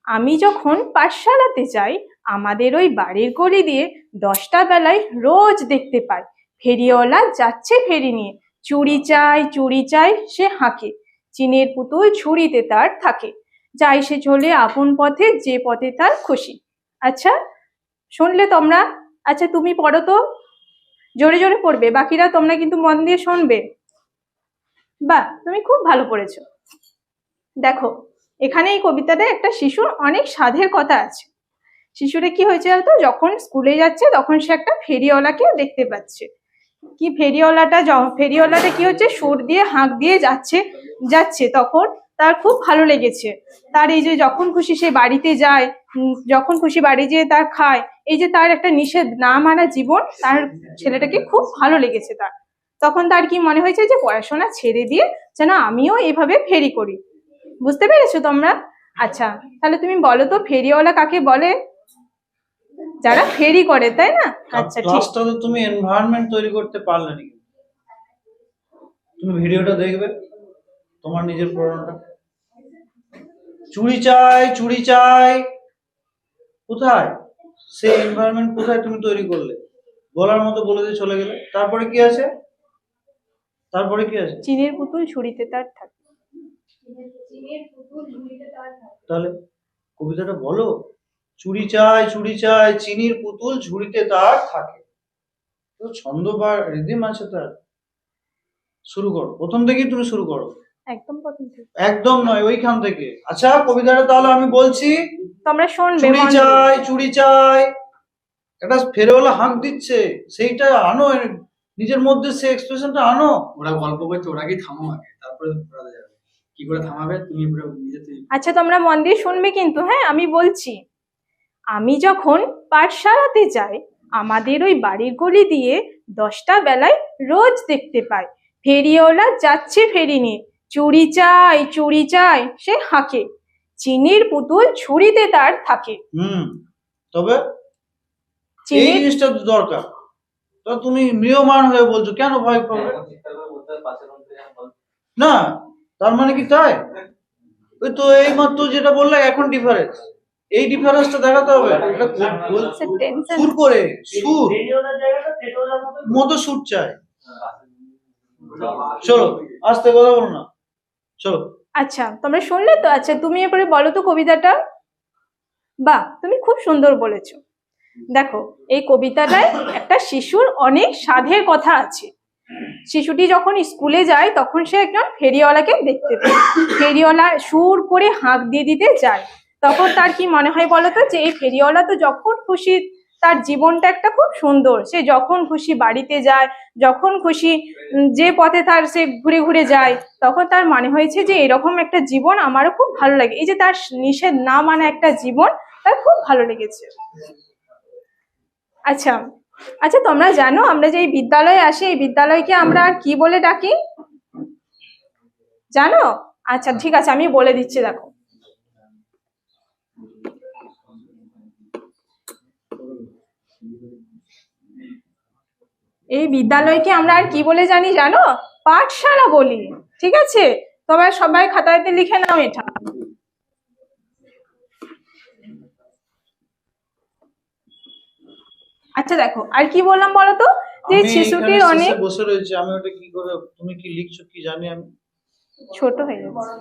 আমি যখন পাঠশালাতে যাই, আমাদের ওই বাড়ির গলি দিয়ে 10টা বেলায় রোজ দেখতে পাই ফেরিওয়ালা যাচ্ছে ফেরি নিয়ে। চুরি চাই সে হাঁকে, চিনের পুতুল ঝুড়িতে তার থাকে, যাই সে চলে আপন পথে, যে পথে তার খুশি। আচ্ছা শুনলে তোমরা? আচ্ছা তুমি পড়ো তো, জোরে জোরে পড়বে, বাকিরা তোমরা কিন্তু মন দিয়ে শুনবে। বাহ, তুমি খুব ভালো পড়েছো। দেখো এখানে এই কবিতাটা একটা শিশুর অনেক সাধের কথা আছে। শিশুরা কি হয়েছে জানো তো? যখন স্কুলে যাচ্ছে তখন সে একটা ফেরিওয়ালাকে দেখতে পাচ্ছে। কি ফেরিওয়ালাটা কি হচ্ছে, সুর দিয়ে হাঁক দিয়ে যাচ্ছে তখন
তার খুব ভালো লেগেছে। তার এই যে যখন খুশি সে বাড়িতে যায়, যখন খুশি বাড়ি যেয়ে তার খায়, এই যে তার একটা নিষেধ না মানা জীবন, তার ছেলেটাকে খুব ভালো লেগেছে তার। তখন তার কি মনে হয়েছে যে পড়াশোনা ছেড়ে দিয়ে যেন আমিও এইভাবে ফেরি করি। বুঝতে পেরেছো তোমরা? আচ্ছা, তাহলে তুমি বলো তো ফেরিওয়ালা কাকে বলে? যারা ফেরি করে, তাই না? আচ্ছা, ঠিক।
ক্লাসটা তো তুমি এনভায়রনমেন্ট তৈরি করতে পারলে না। তুমি ভিডিওটা দেখবে, তোমার নিজের পড়ানোটা। চুড়ি চাই, চুড়ি চাই, কোথায় সেই এনভায়রনমেন্ট কোথায় তুমি তৈরি করলে? বলার মতো বলে দিয়ে চলে গেলে। তারপরে কি আছে? তারপরে কি আছে?
চিনির পুতুল ঝুড়িতে তার থাকে।
তাহলে কবিতাটা বলো। চুড়ি চাই, চুড়ি চাই, চিনির পুতুল ঝুড়িতে তার থাকে। তো ছন্দ বা রিদিম আছে তার। শুরু করো, প্রথম থেকেই তুমি শুরু করো।
একদম প্রথম থেকে।
একদম নয়, ওইখান থেকে। আচ্ছা, কবিতাটা তাহলে আমি বলছি,
তোমরা শুনবে।
চুড়ি
মন দিয়ে।
চাই, চুড়ি চাই, একটা ফেরেওয়ালা হাঁক দিচ্ছে, সেইটা আনো, নিজের মধ্যে সেই এক্সপ্রেশনটা আনো।
ওরা গল্প করছে, ওরা কি থামো আগে, তারপরে পড়াতে যাবে। কি করে থামাবে তুমি পুরো নিজে থেকে।
আচ্ছা, তোমরা মন দিয়ে শুনবে কিন্তু, হ্যাঁ? আমি বলছি, আমি যখন পাঠশালাতে যাই, আমাদের ওই বাড়ির গলি দিয়ে 10টা বেলায় রোজ দেখতে পাই ফেরিওয়ালা যাচ্ছে ফেরি নিয়ে। চুড়ি চাই, চুড়ি চাই সে হাঁকে, চিনির পুতুল ঝুড়িতে তার থাকে।
তবে এই
চিনির
জিনিসটা তো দরকার। তো তুমি ম্রিয়মান হয়ে বলছো, কেন ভয় করবে? না, তার মানে কি তাই? ওই তো এই মাত্র যেটা বললে, এখন ডিফারেন্স, এই ডিফারেন্সটা দেখাতে হবে। সুর করে, সুর মতো সুর চাই। চলো, আস্তে কথা বলো না, চলো।
আচ্ছা, তোমরা শুনলে তো? আচ্ছা, তুমি এবারে বলো তো কবিতাটা। বাহ, তুমি খুব সুন্দর বলেছো। দেখো, এই কবিতাটায় একটা শিশুর অনেক সাধের কথা আছে। শিশুটি যখন স্কুলে যায় তখন সে একজন ফেরিওয়ালাকে দেখতে পায়। ফেরিওয়ালা সুর করে হাঁক দিয়ে দিতে যায়। তখন তার কি মনে হয় বলতো, যে এই ফেরিওয়ালা তো যখন খুশি, তার জীবনটা একটা খুব সুন্দর, সে যখন খুশি বাড়িতে যায়, যখন খুশি যে পথে তার সে ঘুরে ঘুরে যায়, তখন তার মনে হয়েছে যে এরকম একটা জীবন আমারও খুব ভালো লাগে। এই যে তার নিষেধ না মানা একটা জীবন, তার খুব ভালো লেগেছে। আচ্ছা আচ্ছা, তোমরা জানো আমরা যে এই বিদ্যালয়ে আসি, এই বিদ্যালয়কে আমরা আর কি বলে ডাকি? জানো? আচ্ছা, ঠিক আছে, আমি বলে দিচ্ছি। দেখো, এই বিদ্যালয়কে আমরা আর কি বলে জানি জানো? পাঠশালা বলি। ঠিক আছে, তোমরা সবাই খাতাতে লিখে নাও এটা। আচ্ছা, দেখো আর কি বললাম বলো তো, যে
আমি
শিশুটির
এখানে
অনেক
শেষে বসে রয়েছে, আমি ওটা কি করে, তুমি কি লিখছো কি জানি আমি।
ছোট হয়ে যাচ্ছে।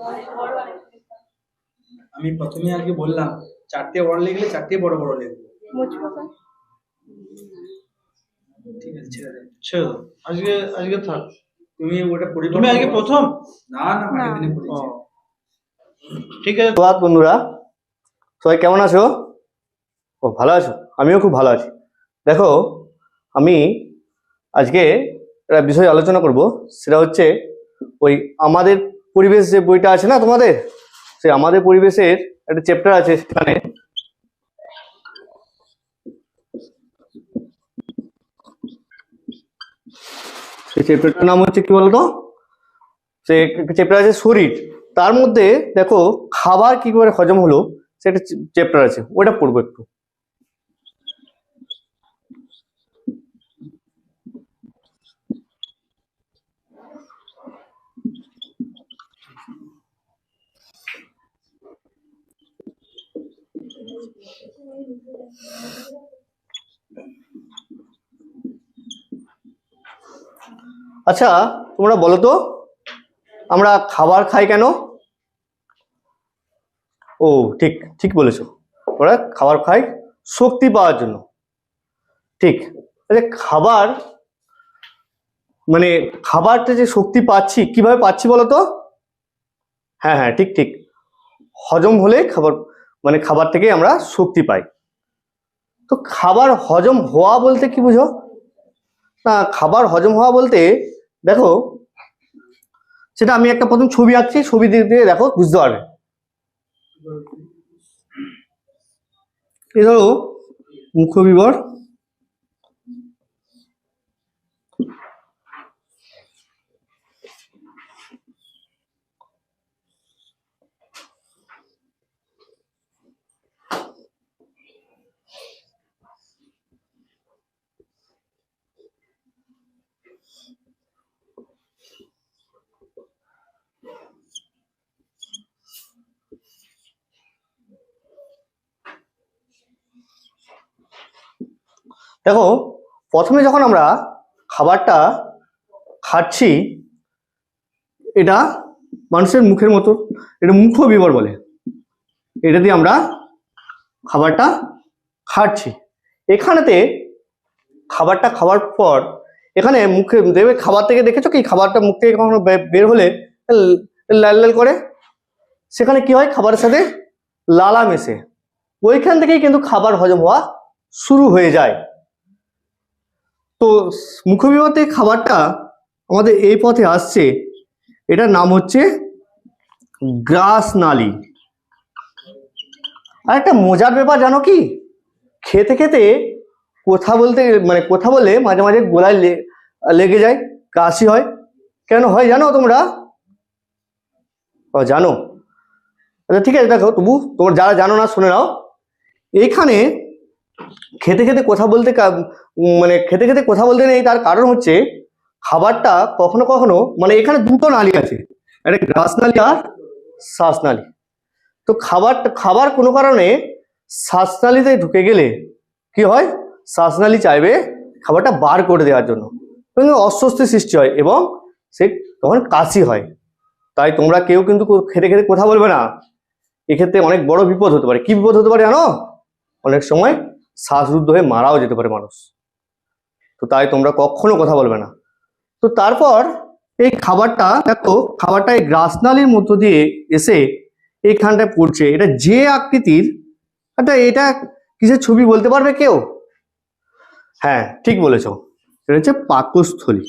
আমি প্রথমে আগে বললাম 4টে বড় লিখলে 4টে বড় বড় লিখবো।
মুছবো তো?
ঠিক আছে, ছেড়ে দে।
ছেড়ে দাও, আজকে আজকে থাক।
তুমি ওটা পরিবর্তন
তুমি আজকে
করো।
প্রথম?
না না, আগের দিনে পড়েছি।
ও, ঠিক আছে।
ধন্যবাদ বন্ধুরা, সবাই কেমন আছো? ও, ভালো আছো? আমিও খুব ভালো আছি। দেখো, আমি আজকে একটা বিষয় আলোচনা করব, সেটা হচ্ছে ওই আমাদের পরিবেশ যে বইটা আছে না তোমাদের, সেই আমাদের পরিবেশের একটা চ্যাপ্টার আছে, সেখানে সেই চ্যাপ্টারটার নাম হচ্ছে কি বলতো, সে চ্যাপ্টার আছে শরীর। তার মধ্যে দেখো খাবার কি করে হজম হলো সেটা চ্যাপ্টার আছে, ওটা পড়বো একটু। আচ্ছা, তোমরা বলো তো আমরা খাবার খাই কেন? ও, ঠিক ঠিক বলেছো, ওরা খাবার খায় শক্তি পাওয়ার জন্য। ঠিক। আচ্ছা, খাবার মানে খাবারটা যে শক্তি পাচ্ছি, কিভাবে পাচ্ছি বলো তো? হ্যাঁ হ্যাঁ, ঠিক ঠিক, হজম হলে খাবার, মানে খাবার থেকে আমরা শক্তি পাই। তো খাবার হজম হওয়া বলতে কি বুঝো? না, খাবার হজম হওয়া বলতে দেখো, সেটা আমি একটা প্রথম ছবি আঁকছি, ছবি দিয়ে দিয়ে দেখো বুঝতে পারবে। এই ধরো মুখবিবর, দেখো প্রথমে যখন আমরা খাবারটা খাচ্ছি, এটা মানুষের মুখের মতো, এটা মুখবিবর বলে। এটা দিয়ে আমরা খাবারটা খাচ্ছি। এখানেতে খাবারটা খাওয়ার পর এখানে মুখে দেবে, খাবার থেকে দেখেছো কি খাবারটা মুখ থেকে কখনো বের হলে লাল লাল করে, সেখানে কি হয় খাবারের সাথে লালা মেশে, ওইখান থেকেই কিন্তু খাবার হজম হওয়া শুরু হয়ে যায়। তো মুখবিবর থেকে খাবারটা আমাদের এই পথে আসছে, এটার নাম হচ্ছে গ্রাস নালী। আর একটা মজার ব্যাপার জানো কি, খেতে খেতে কথা বললে মাঝে মাঝে গলায় লেগে যায়, কাশি হয়। কেন হয় জানো তোমরা? জানো? আচ্ছা ঠিক আছে, দেখো তবু তোমরা যারা জানো না শুনে নাও। এইখানে খেতে খেতে কথা বলতে নেই, তার কারণ হচ্ছে খাবারটা কখনো কখনো এখানে দুটো নালী আছে, একটা গ্রাস নালী আর শ্বাসনালী। তো খাবার কোনো কারণে শ্বাসনালীতে ঢুকে গেলে কি হয়, শ্বাসনালী চাইবে খাবারটা বার করে দেওয়ার জন্য, অস্বস্তি সৃষ্টি হয় এবং সে তখন কাশি হয়। তাই তোমরা কেউ কিন্তু খেতে খেতে কথা বলবে না, এক্ষেত্রে অনেক বড় বিপদ হতে পারে। কি বিপদ হতে পারে জানো? অনেক সময় শ্বাসরুদ্ধ হয়ে মারাও যেতে পারে মানুষ। তো তাই তোমরা কখনো কথা বলবে না। তো তারপর এই খাবারটা দেখো, খাবারটা এই গ্রাসনালীর মধ্য দিয়ে এসে এইখানটায় পড়ছে। এটা যে আকৃতির, এটা কিসের ছবি বলতে পারবে কেউ? হ্যাঁ ঠিক বলেছো, এটা হচ্ছে পাকস্থলী।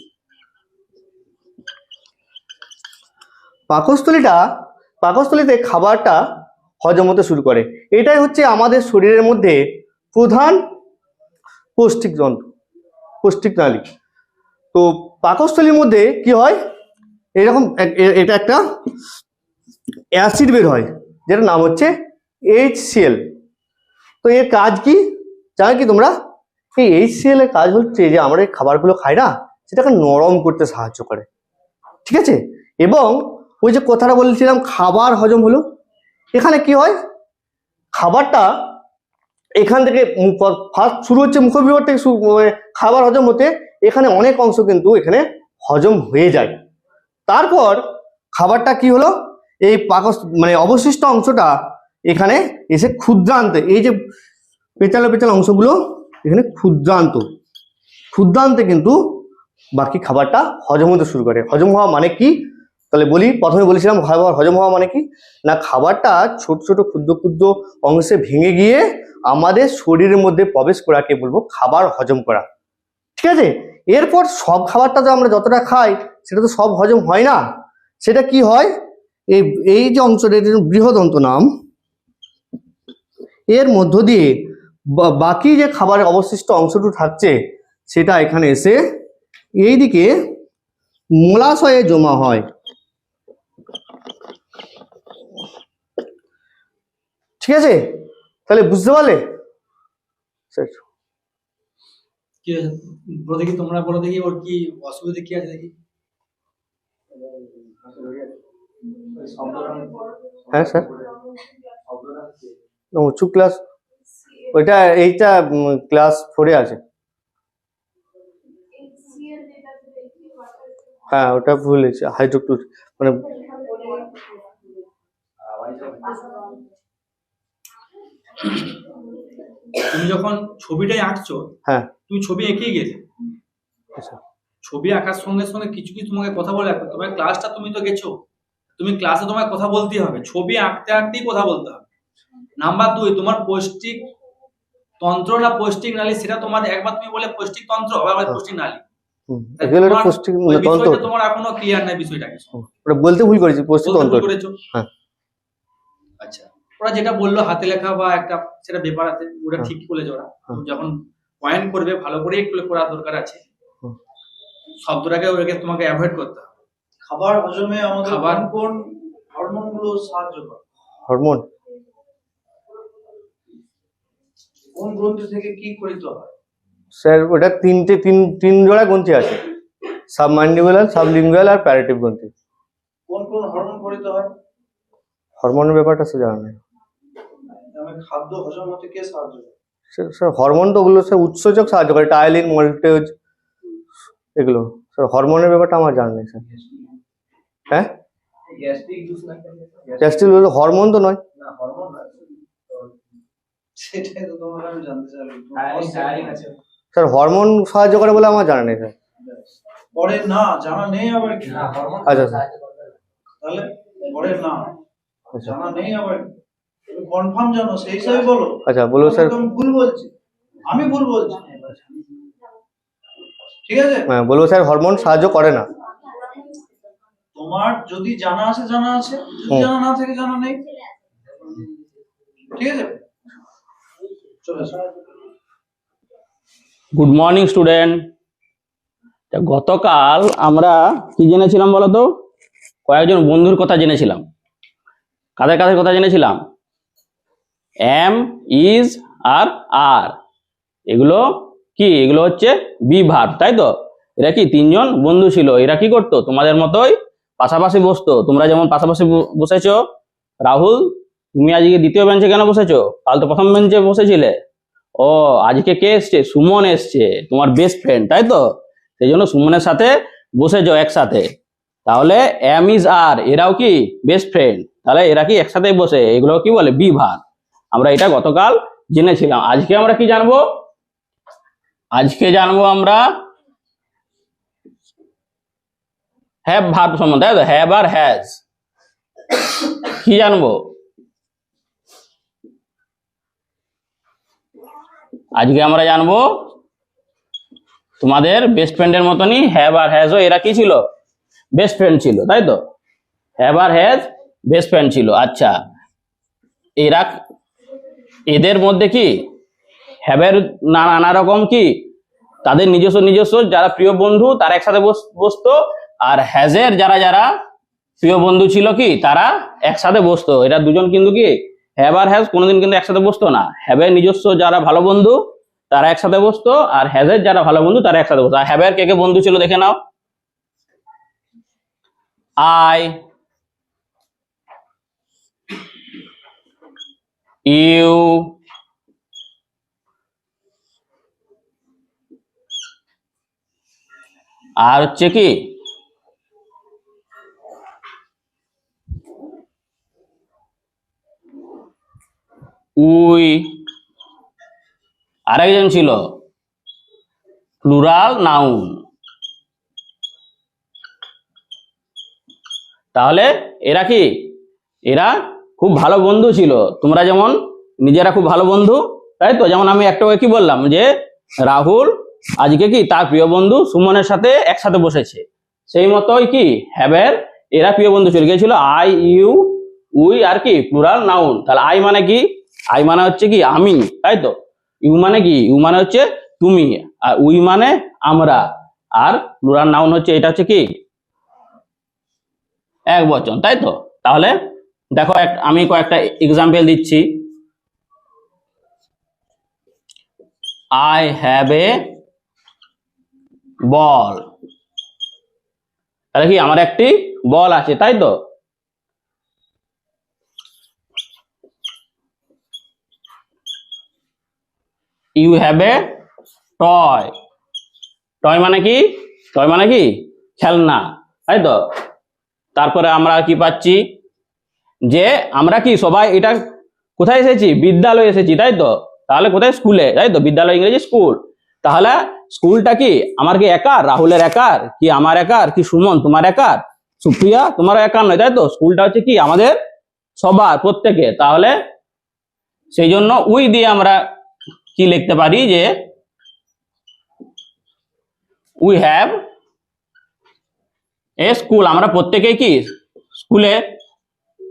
পাকস্থলীতে খাবারটা হজম হতে শুরু করে। এটাই হচ্ছে আমাদের শরীরের মধ্যে প্রধান পৌষ্টিক নালী। তো পাকস্থলীর মধ্যে কি হয়, এরকম এটা একটা অ্যাসিড বের হয়, যেটার নাম হচ্ছে HCl। তো এর কাজ কি জানো কি তোমরা? এই HCl এর কাজ হচ্ছে যে আমরা এই খাবারগুলো খাই না, সেটাকে নরম করতে সাহায্য করে, ঠিক আছে? এবং ওই যে কথাটা বলছিলাম খাবার হজম হলো, এখানে কি হয়, খাবারটা এখান থেকে ফার্স্ট শুরু হচ্ছে মুখবিবর থেকে খাবার হজম হতে, এখানে অনেক অংশ কিন্তু এখানে হজম হয়ে যায়। তারপর খাবারটা কি হলো, এই অবশিষ্ট অংশটা এখানে এসে ক্ষুদ্রান্তে, এই যে পেঁচালো অংশগুলো এখানে ক্ষুদ্রান্তে কিন্তু বাকি খাবারটা হজম হতে শুরু করে। হজম হওয়া মানে কি তাহলে বলি, প্রথমে বলেছিলাম হজম হওয়া মানে কি না, খাবারটা ছোট ছোট ক্ষুদ্র ক্ষুদ্র অংশে ভেঙে গিয়ে আমাদের শরীরের মধ্যে প্রবেশ করাকে বলবো খাবার হজম করা, ঠিক আছে? এরপর সব খাবারটা তো আমরা যতটা খাই সেটা তো সব হজম হয় না, সেটা কি হয়, এই যে অংশটা বৃহদন্ত নাম, এর মধ্য দিয়ে বাকি যে খাবারের অবশিষ্ট অংশটুকু থাকছে সেটা এখানে এসে এইদিকে মলাশয়ে জমা হয়, ঠিক আছে? তাহলে বুঝতে পারলে?
কি আছে বলো দেখি, তোমরা বলো দেখি ওর কি অসুবিধা কি আছে দেখি।
হ্যাঁ স্যার, উঁচু ক্লাস, এইটা ক্লাস 4-এ আছে। হ্যাঁ ওটা ভুল হয়েছে, হাইড্রোক্লোরিক
তুমি যখন ছবিটাই আঁকছো,
হ্যাঁ
তুমি ছবি এঁকে গেছো, ছবি আঁকার সঙ্গে সঙ্গে কিছু কিছু তোমাকে কথা বলে রাখতে, তোমার ক্লাসটা তুমি তো গেছো, তুমি ক্লাসে তোমায় কথা বলতেই হবে, ছবি আঁকতে আঁকতেই কথা বলতে হবে। নাম্বার 2, তোমার পৌষ্টিক তন্ত্র না পৌষ্টিক নালী, সেটা তোমার একবার তুমি বলে পৌষ্টিক তন্ত্র, আবার পৌষ্টিক নালী,
এগুলো একটা পুষ্টি
ওই
তন্ত্র।
বিষয়টা তোমার এখনো ক্লিয়ার নাই বিষয়টা কি?
ওটা বলতে ভুল করেছি, পুষ্টি
বলতে
তন্ত্র।
ভুল করেছো?
হ্যাঁ।
আচ্ছা, ওরা যেটা বললো হাতে লেখা বা একটা সেটা ব্যাপার আছে, ওটা
হ্যাঁ।
ঠিক বলেছে ওরা।
হ্যাঁ।
যখন পয়েন্ট করবে ভালো করে একটু করার দরকার আছে,
হুম।
শব্দটাকে ওটাকে তোমাকে অ্যাভয়েড করতে হবে।
খাবার হজমে আমাদের
খাবার-
কোন কোন হরমোন গুলো সাহায্য করে?
হরমোন
কোন গ্রন্থি থেকে কি করিত হয়?
স্যার ওটা তিন জোড়া গ্রন্থি আছে, সাবমান্ডিবুলার, সাবলিঙ্গুয়াল আর প্যারেটিভ গ্রন্থি।
কোন কোন হরমোন করিত হয়?
হরমোনের ব্যাপারটা সে জানা নেই
খাদ্য হজম হতে কে সাহায্য করে?
স্যার। হরমোন তো ওগুলো স্যার উৎসেচক সাহায্য করে, টাইলিন, মল্টেজ, এগুলো। স্যার হরমোনের ব্যাপারটা আমার জানা নেই স্যার। হ্যাঁ,
গ্যাস্ট্রিক জুস না
গ্যাস্ট্রিক হরমোন তো নয়।
না হরমোন না, সেটাই তো তোমাকে আমি জানতে চাইলাম।
স্যার হরমোন সাহায্য করে বলে আমার জানা নেই স্যার।
পরে না জানা নেই আবার কি?
আচ্ছা স্যার।
তাহলে পরে না
আচ্ছা
জানা নেই আবার কনফার্ম জানো সেই হিসাবে বলো।
আচ্ছা বলবো স্যার।
আমি ভুল বলছি, আমি ভুল বলছি, ঠিক আছে?
হ্যাঁ বলবো স্যার হরমোন সাহায্য করে না।
তোমার যদি জানা আছে জানা আছে, যদি
হুম।
জানা না থাকে জানা নেই, ঠিক আছে? চলে আসো।
Good morning student. গতকাল আমরা কি জেনেছিলাম বলো তো? কয়েকজন বন্ধুর কথা জেনেছিলাম। কাদের কাদের কথা জেনেছিলাম? এম, ইজ আর আর, এগুলো কি? এগুলো হচ্ছে বি ভার্ব, তাই তো? এরা কি তিনজন বন্ধু ছিল। এরা কি করতো? তোমাদের মতোই পাশাপাশি বসতো। তোমরা যেমন পাশাপাশি বসেছো। রাহুল, তুমি আজকে দ্বিতীয় বেঞ্চে কেন বসেছো? কাল তো প্রথম বেঞ্চে বসেছিলে। ও, আজকে কে এসছে? সুমন এসছে, তোমার বেস্ট ফ্রেন্ড, তাই তো? সেই জন্য সুমনের সাথে বসেছো একসাথে। তাহলে এম, ইজ আর, এরাও কি বেস্ট ফ্রেন্ড। তাহলে এরা কি একসাথে বসে, এগুলো কি বলে? Be verb. আমরা এটা গতকাল জেনেছিলাম। আজকে আমরা কি জানবো? আজকে জানবো আমরা হ্যাভ ভার্ব সম্বন্ধে, তাই তো? হ্যাভ আর হ্যাজ কি জানবো? আজকে আমরা জানবো তোমাদের বেস্ট ফ্রেন্ডের মতনই হ্যাভ আর হ্যাজও এরা কি ছিল? বেস্ট ফ্রেন্ড ছিল, তাই তো? হ্যাভ আর হ্যাজ বেস্ট ফ্রেন্ড ছিল। আচ্ছা, এরা এদের মধ্যে কি হ্যাভের নানা রকম কি তাদের নিজস্ব যারা প্রিয় বন্ধু তারা একসাথে বসতো, আর হ্যাজের যারা প্রিয় বন্ধু ছিল কি তারা একসাথে বসতো। এরা দুজন কিন্তু কি হ্যাভ আর হ্যাজ কোনোদিন কিন্তু একসাথে বসতো না। হ্যাভের নিজস্ব যারা ভালো বন্ধু তারা একসাথে বসতো, আর হ্যাজের যারা ভালো বন্ধু তারা একসাথে বসতো। আর হ্যাভের কে কে বন্ধু ছিল দেখে নাও। আই, ইউ, আর হচ্ছে কি উই, আরেকজন ছিল প্লুরাল নাউন। তাহলে এরা কি? এরা খুব ভালো বন্ধু ছিল। তোমরা যেমন নিজেরা খুব ভালো বন্ধু, তাই তো? যেমন আমি একটা কি বললাম যে রাহুল আজকে কি তার প্রিয় বন্ধু সুমনের সাথে একসাথে বসেছে, সেই মতোই কি হ্যাভের এরা প্রিয় বন্ধু ছিল। গিয়েছিল আই, ইউ, উই আর কি প্লুরাল নাউন। তাহলে আই মানে কি? আই মানে হচ্ছে কি আমি, তাই তো? ইউ মানে কি? ইউ মানে হচ্ছে তুমি, আর উই মানে আমরা, আর প্লুরাল নাউন হচ্ছে এটা হচ্ছে কি এক বচন, তাই তো? তাহলে দেখো আমি কয়েকটা এক্সাম্পল দিচ্ছি। I have a ball. তাহলে কি আমার একটি বল আছে, তাই তো? You have a toy. Toy মানে কি? টয় মানে কি খেলনা, তাই তো? তারপরে আমরা কি পাচ্ছি যে আমরা কি সবাই এটা কোথায় এসেছি? বিদ্যালয়ে এসেছি, তাই তো? তাহলে কোথায়? স্কুলে, তাই তো? বিদ্যালয় ইংরেজি স্কুল। তাহলে স্কুলটা কি আমার কি একার? রাহুলের একার? কি আমার একার? কি সুমন তোমার একার? সুপ্রিয়া তোমার একার নয়, তাই তো? স্কুলটা হচ্ছে কি আমাদের সবার, প্রত্যেকে। তাহলে সেই জন্য উই দিয়ে আমরা কি লিখতে পারি যে উই হ্যাভ এ স্কুল, আমরা প্রত্যেকেই কি স্কুলে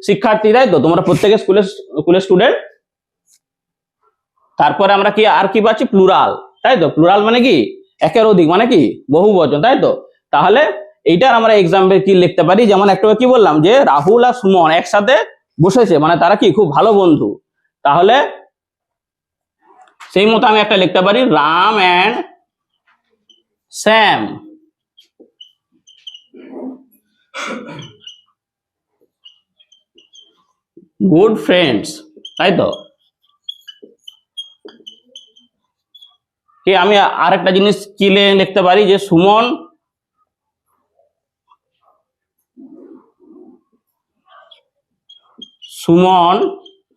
শিক্ষার্থী, তাই তো? তোমরা প্রত্যেকে স্কুলের স্টুডেন্ট। তারপরে আমরা কি আর কি পাচ্ছি? প্লুরাল, তাই তো? প্লুরাল মানে কি একের অধিক, মানে কি বহু বচন, তাই তো? তাহলে এইটার আমরা এক্সাম্পল কি লিখতে পারি? যেমন একটু কি বললাম যে রাহুল আর সুমন একসাথে বসেছে, মানে তারা কি খুব ভালো বন্ধু। তাহলে সেই মতো আমি একটা লিখতে পারি Ram and Sam good friends, তাই তো? কি আমি আরেকটা জিনিস কি লিখতে পারি যে Suman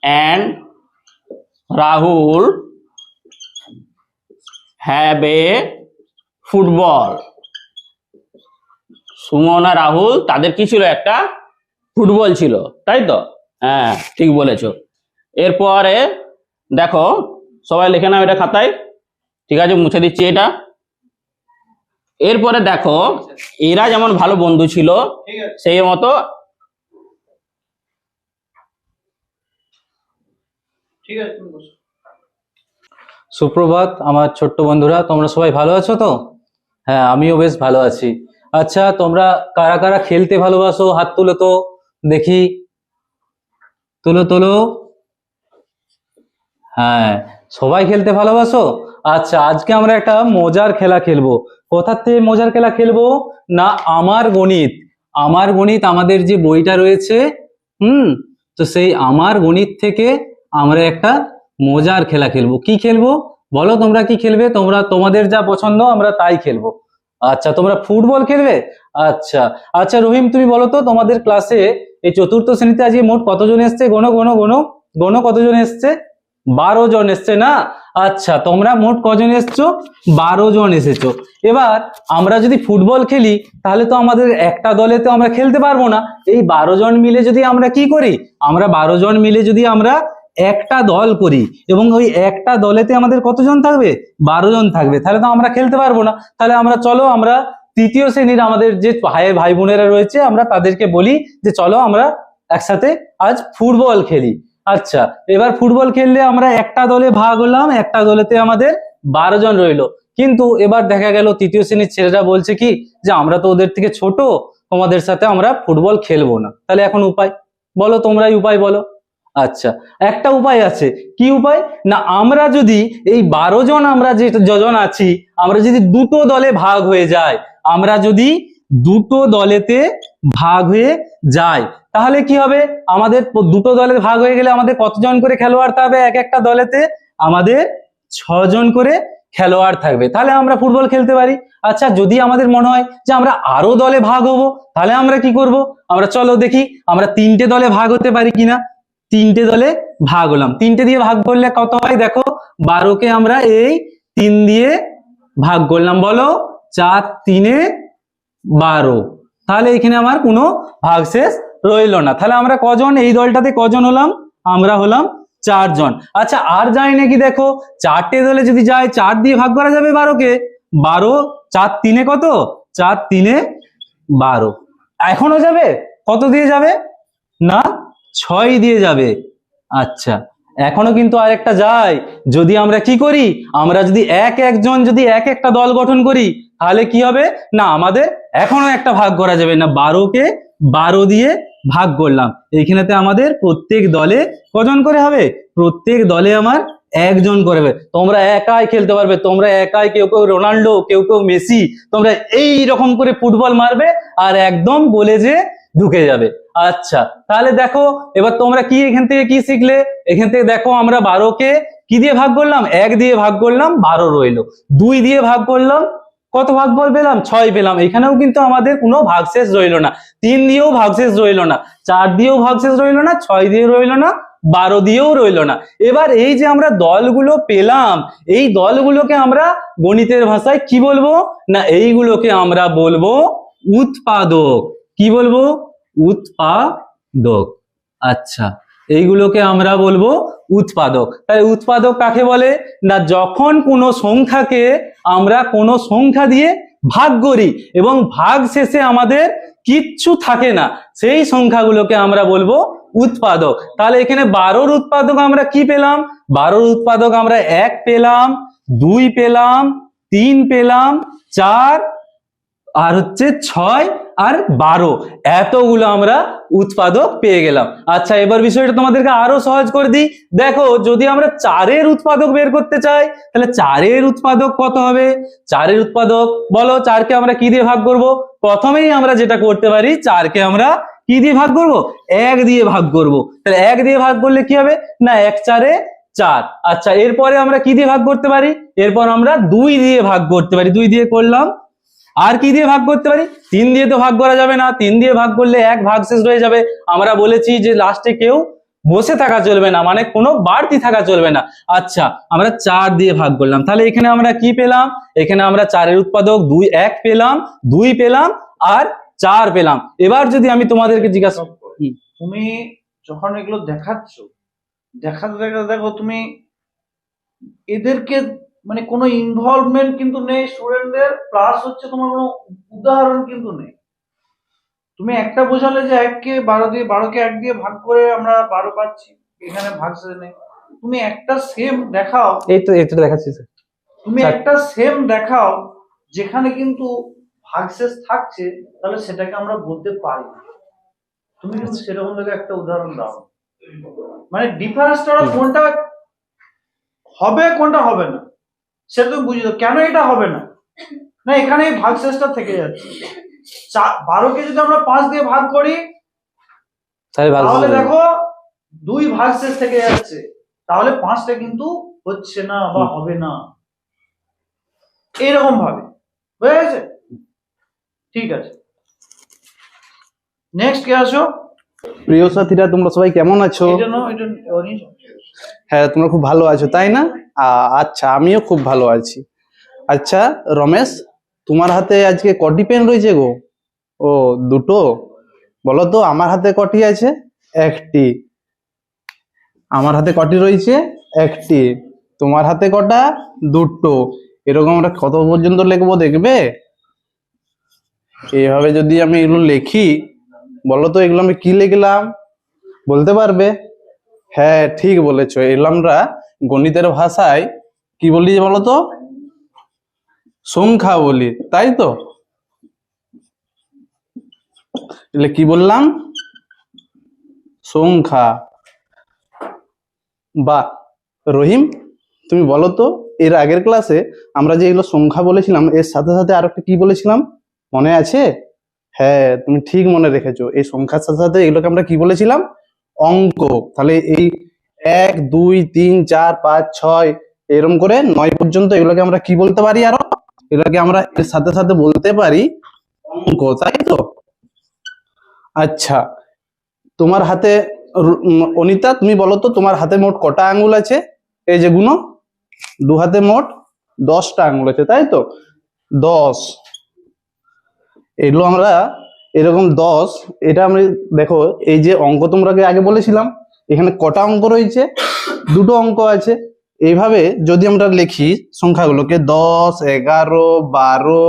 and Rahul have a football. Suman আর রাহুল তাদের কি ছিল? একটা ফুটবল ছিল, তাই তো? হ্যাঁ, ঠিক বলেছো। এরপরে দেখো, সবাই লিখে নাও এটা খাতায়, ঠিক আছে? মুছে দিচ্ছি এটা। এরপরে দেখো, এরা যেমন ভালো বন্ধু ছিল,
ঠিক আছে,
সেই মতো
ঠিক আছে, তুমি বসো।
সুপ্রভাত আমার ছোট্ট বন্ধুরা, তোমরা সবাই ভালো আছো তো? হ্যাঁ, আমিও বেশ ভালো আছি। আচ্ছা, তোমরা কারা কারা খেলতে ভালোবাসো? হাত তুলো তো দেখি, তুলো তুলো। হ্যাঁ, সবাই খেলতে ভালোবাসো। আচ্ছা, আজকে আমরা একটা মজার খেলা খেলবো। কোথার থেকে মজার খেলা খেলবো? না, আমার গণিত। আমার গণিত, আমাদের যে বইটা রয়েছে, তো সেই আমার গণিত থেকে আমরা একটা মজার খেলা খেলবো। কি খেলবো বলো? তোমরা কি খেলবে? তোমাদের যা পছন্দ আমরা তাই খেলবো। আচ্ছা, তোমরা ফুটবল খেলবে? আচ্ছা আচ্ছা, রহিম তুমি বলো তো, তোমাদের ক্লাসে এই চতুর্থ শ্রেণীতে আজকে মোট কতজন এসছে? গোনো গোনো গোনো গোনো, কতজন এসছে? 12 জন এসছে না? আচ্ছা, তোমরা মোট কজন এসছো? 12 জন এসেছো। এবার আমরা যদি ফুটবল খেলি, তাহলে তো আমাদের একটা দলে তো আমরা খেলতে পারবো না। এই 12 জন মিলে যদি আমরা কি করি, আমরা 12 জন মিলে যদি আমরা একটা দল করি, এবং ওই একটা দলেতে আমাদের কতজন থাকবে? 12 জন থাকবে, তাহলে তো আমরা খেলতে পারবো না। তাহলে চলো আমরা তৃতীয় শ্রেণীর আমাদের যে ভাই বোনেরা রয়েছে, আমরা তাদেরকে বলি যে চলো আমরা একসাথে আজ ফুটবল খেলি। আচ্ছা, এবার ফুটবল খেললে আমরা একটা দলে ভাগ হলাম, একটা দলেতে আমাদের 12 জন রইলো। কিন্তু এবার দেখা গেল তৃতীয় শ্রেণীর ছেলেরা বলছে কি যে আমরা তো ওদের থেকে ছোট, তোমাদের সাথে আমরা ফুটবল খেলবো না। তাহলে এখন উপায় বলো, তোমরাই উপায় বলো। আচ্ছা, একটা উপায় আছে। কি উপায়? না, আমরা যদি এই 12 জন আমরা যে যজন আছি, আমরা যদি দুটো দলে ভাগ হয়ে যাই, আমরা যদি দুটো দলেতে ভাগ হয়ে যাই, তাহলে কি হবে? আমাদের দুটো দলে ভাগ হয়ে গেলে আমাদের কতজন করে খেলোয়াড় থাকবে? এক একটা দলেতে আমাদের 6 জন করে খেলোয়াড় থাকবে, তাহলে আমরা ফুটবল খেলতে পারি। আচ্ছা, যদি আমাদের মনে হয় যে আমরা আরো দলে ভাগ হবো, তাহলে আমরা কি করব? আমরা চলো দেখি আমরা 3টে দলে ভাগ হতে পারি কিনা। 3টে দলে ভাগ হলাম, 3টে দিয়ে ভাগ করলে কত হয়? দেখো, 12কে আমরা এই 3 দিয়ে ভাগ করলাম, বলো 4 3 12। তাহলে এখানে আমার কোনো ভাগশেষ রইলো না। তাহলে আমরা কজন এই দলটাতে কজন হলাম? আমরা হলাম 4 জন। আচ্ছা, আর যাই নাকি? দেখো, 4টে দলে যদি যায়, 4 দিয়ে ভাগ করা যাবে 12কে। 12 4 3 কত? 4 3 12। এখনো যাবে? কত দিয়ে যাবে? না, 6 দিয়ে যাবে। আচ্ছা, এখনো কিন্তু আরেকটা যায়। যদি আমরা কি করি, আমরা যদি একজন যদি এক একটা দল গঠন করি, তাহলে কি হবে? না, আমাদের এখনো একটা ভাগ করা যাবে না। 12কে 12 দিয়ে ভাগ করলাম, এইখানেতে আমাদের প্রত্যেক দলে কজন করে হবে? প্রত্যেক দলে আমার 1 জন করে হবে। তোমরা একাই খেলতে পারবে, তোমরা একাই, কেউ কেউ রোনাল্ডো, কেউ কেউ মেসি, তোমরা এই রকম করে ফুটবল মারবে আর একদম গোলে যে ঢুকে যাবে। আচ্ছা, তাহলে দেখো এবার তোমরা কি এখান থেকে কি শিখলে? এখান থেকে দেখো, আমরা 12কে কি দিয়ে ভাগ করলাম? 1 দিয়ে ভাগ করলাম, 12 রইলো। 2 দিয়ে ভাগ করলাম, কত ভাগ বল পেলাম? 6 পেলাম। এখানেও কিন্তু আমাদের কোনো ভাগশেষ রইলো না। 3 দিয়েও ভাগশেষ রইলো না, 4 দিয়েও ভাগশেষ রইলো না, 6 দিয়ে রইলো না, 12 দিয়েও রইলো না। এবার এই যে আমরা দলগুলো পেলাম, এই দলগুলোকে আমরা গণিতের ভাষায় কি বলবো? না, এইগুলোকে আমরা বলবো উৎপাদক। কি বলবো? উৎপাদক। আচ্ছা, এইগুলোকে আমরা বলবো উৎপাদক। তাহলে উৎপাদক কাকে বলে? না, যখন কোনো সংখ্যাকে আমরা কোনো সংখ্যা দিয়ে ভাগ করি এবং ভাগ শেষে আমাদের কিচ্ছু থাকে না, সেই সংখ্যাগুলোকে আমরা বলবো উৎপাদক। তাহলে এখানে 12র উৎপাদক আমরা কি পেলাম? 12র উৎপাদক আমরা 1 পেলাম, 2 পেলাম, 3 পেলাম, 4 আর হচ্ছে 6 আর 12, এতগুলো আমরা উৎপাদক পেয়ে গেলাম। আচ্ছা, এবার বিষয়টা তোমাদেরকে আরো সহজ করে দিই। দেখো, যদি আমরা 4-এর উৎপাদক বের করতে চাই তাহলে 4-এর উৎপাদক কত হবে? 4-এর উৎপাদক বলো, 4কে আমরা কি দিয়ে ভাগ করব? প্রথমেই আমরা যেটা করতে পারি, 4কে আমরা কি দিয়ে ভাগ করব? 1 দিয়ে ভাগ করব। তাহলে 1 দিয়ে ভাগ করলে কি হবে না, 1 4-এ 4। আচ্ছা, এরপরে আমরা কি দিয়ে ভাগ করতে পারি? এরপর আমরা 2 দিয়ে ভাগ করতে পারি, 2 দিয়ে করলাম। আর কি দিয়ে ভাগ করতে পারি? 3 দিয়ে তো ভাগ করা যাবে না, 3 দিয়ে ভাগ করলে 1 ভাগ শেষ হয়ে যাবে। আমরা বলেছি যে লাস্টে কেউ বসে থাকা চলবে না, মানে কোনো বাড়তি থাকা চলবে না। আচ্ছা, আমরা 4 দিয়ে ভাগ করলাম, তাহলে এখানে আমরা কি পেলাম? এখানে আমরা 4-এর উৎপাদক 1 পেলাম, 2 পেলাম আর 4 পেলাম। এবার যদি আমি তোমাদেরকে জিজ্ঞাসা,
তুমি যখন এগুলো দেখাতে দেখো তুমি এদেরকে মানে কোনো ইনভলভমেন্ট কিন্তু নেই স্টুডেন্টদের, প্লাস হচ্ছে তোমার কোনো উদাহরণ কিন্তু নেই। তুমি একটা বোঝালে যে 1কে 12কে 1 দিয়ে ভাগ করে আমরা 12 পাচ্ছি, এখানে ভাগশেষ নেই। তুমি একটা সেম দেখাও,
এই তো এটা দেখাচ্ছি স্যার।
তুমি একটা সেম দেখাও যেখানে কিন্তু ভাগশেষ থাকছে, তাহলে সেটাকে আমরা বলতে পারি না। তুমি কিন্তু সেরকম দেখে একটা উদাহরণ দাও, মানে ডিফারেন্সটা কোনটা হবে কোনটা হবে না সেটা তুমি বুঝে দাও। কেন এটা হবে না? না, এখানে ভাগশেষটা থেকে যাচ্ছে। 12কে যদি আমরা 5 দিয়ে ভাগ করি তাহলে দেখো 2 ভাগশেষ থেকে যাচ্ছে, তাহলে 5টা কিন্তু হচ্ছে না বা হবে না, এইরকম ভাবে। বুঝে গেছে? ঠিক আছে, নেক্সট কে আসো?
প্রিয় সাথীরা, তোমরা সবাই কেমন আছো? হ্যাঁ, তোমরা খুব ভালো আছো তাই না? আচ্ছা, আমিও খুব ভালো আছি। আচ্ছা রমেশ, তোমার হাতে আজকে কটি পেন রয়েছে গো? ও, 2টো। বলো তো আমার হাতে কটি আছে? 1টি। আমার হাতে কটি রয়েছে? 1টি। তোমার হাতে কটা? 2টো। এরকম আমরা কত পর্যন্ত লিখবো দেখবে? এইভাবে যদি আমি এগুলো লিখি, বলো তো এগুলো আমি কি লিখলাম বলতে পারবে? হ্যাঁ, ঠিক বলেছো, এগুলো আমরা গণিতের ভাষায় কি বলি বলো তো? সংখ্যা বলি, তাই তো? এলে কি বললাম? সংখ্যা। বা রহিম, তুমি বলো তো এর আগের ক্লাসে আমরা যে এগুলো সংখ্যা বলেছিলাম, এর সাথে সাথে আর একটা কি বলেছিলাম মনে আছে? হ্যাঁ, তুমি ঠিক মনে রেখেছো, এই সংখ্যার সাথে সাথে এগুলোকে আমরা কি বলেছিলাম? অঙ্ক। তাহলে এই 1 2 3 4 5 6 এরকম করে 9 পর্যন্ত এগুলোকে আমরা কি বলতে পারি? আরো এগুলোকে আমরা এর সাথে সাথে বলতে পারি অঙ্ক, তাই তো? আচ্ছা, তোমার হাতে অনিতা, তুমি বলো তো তোমার হাতে মোট কটা আঙ্গুল আছে? এই যে গুনো, 2 হাতে মোট 10টা আঙ্গুল আছে, তাই তো? 10। এগুলো আমরা এরকম 10, এটা আমি দেখো এই যে অঙ্ক তোমরা আগে বলেছিলাম, এখানে কটা অঙ্ক রয়েছে? 2টো অঙ্ক আছে। এইভাবে যদি আমরা লিখি সংখ্যাগুলোকে 10 11 12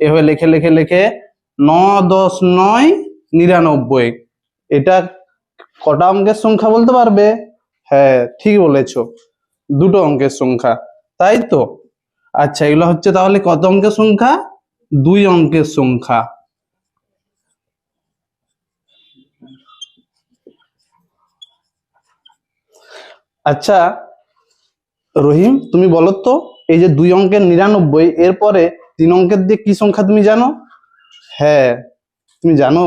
এভাবে লিখে লিখে লিখে 9 10 9 99, এটা কটা অঙ্কের সংখ্যা বলতে পারবে? হ্যাঁ, ঠিক বলেছো, 2টো অঙ্কের সংখ্যা, তাই তো? আচ্ছা, এগুলো হচ্ছে তাহলে কত অঙ্কের সংখ্যা? 2 অঙ্কের সংখ্যা। আচ্ছা রহিম, তুমি বলো তো এই যে 2 অঙ্কের 99, এরপরে 3 অঙ্কের দিয়ে কি সংখ্যা তুমি জানো? হ্যাঁ, তুমি জানো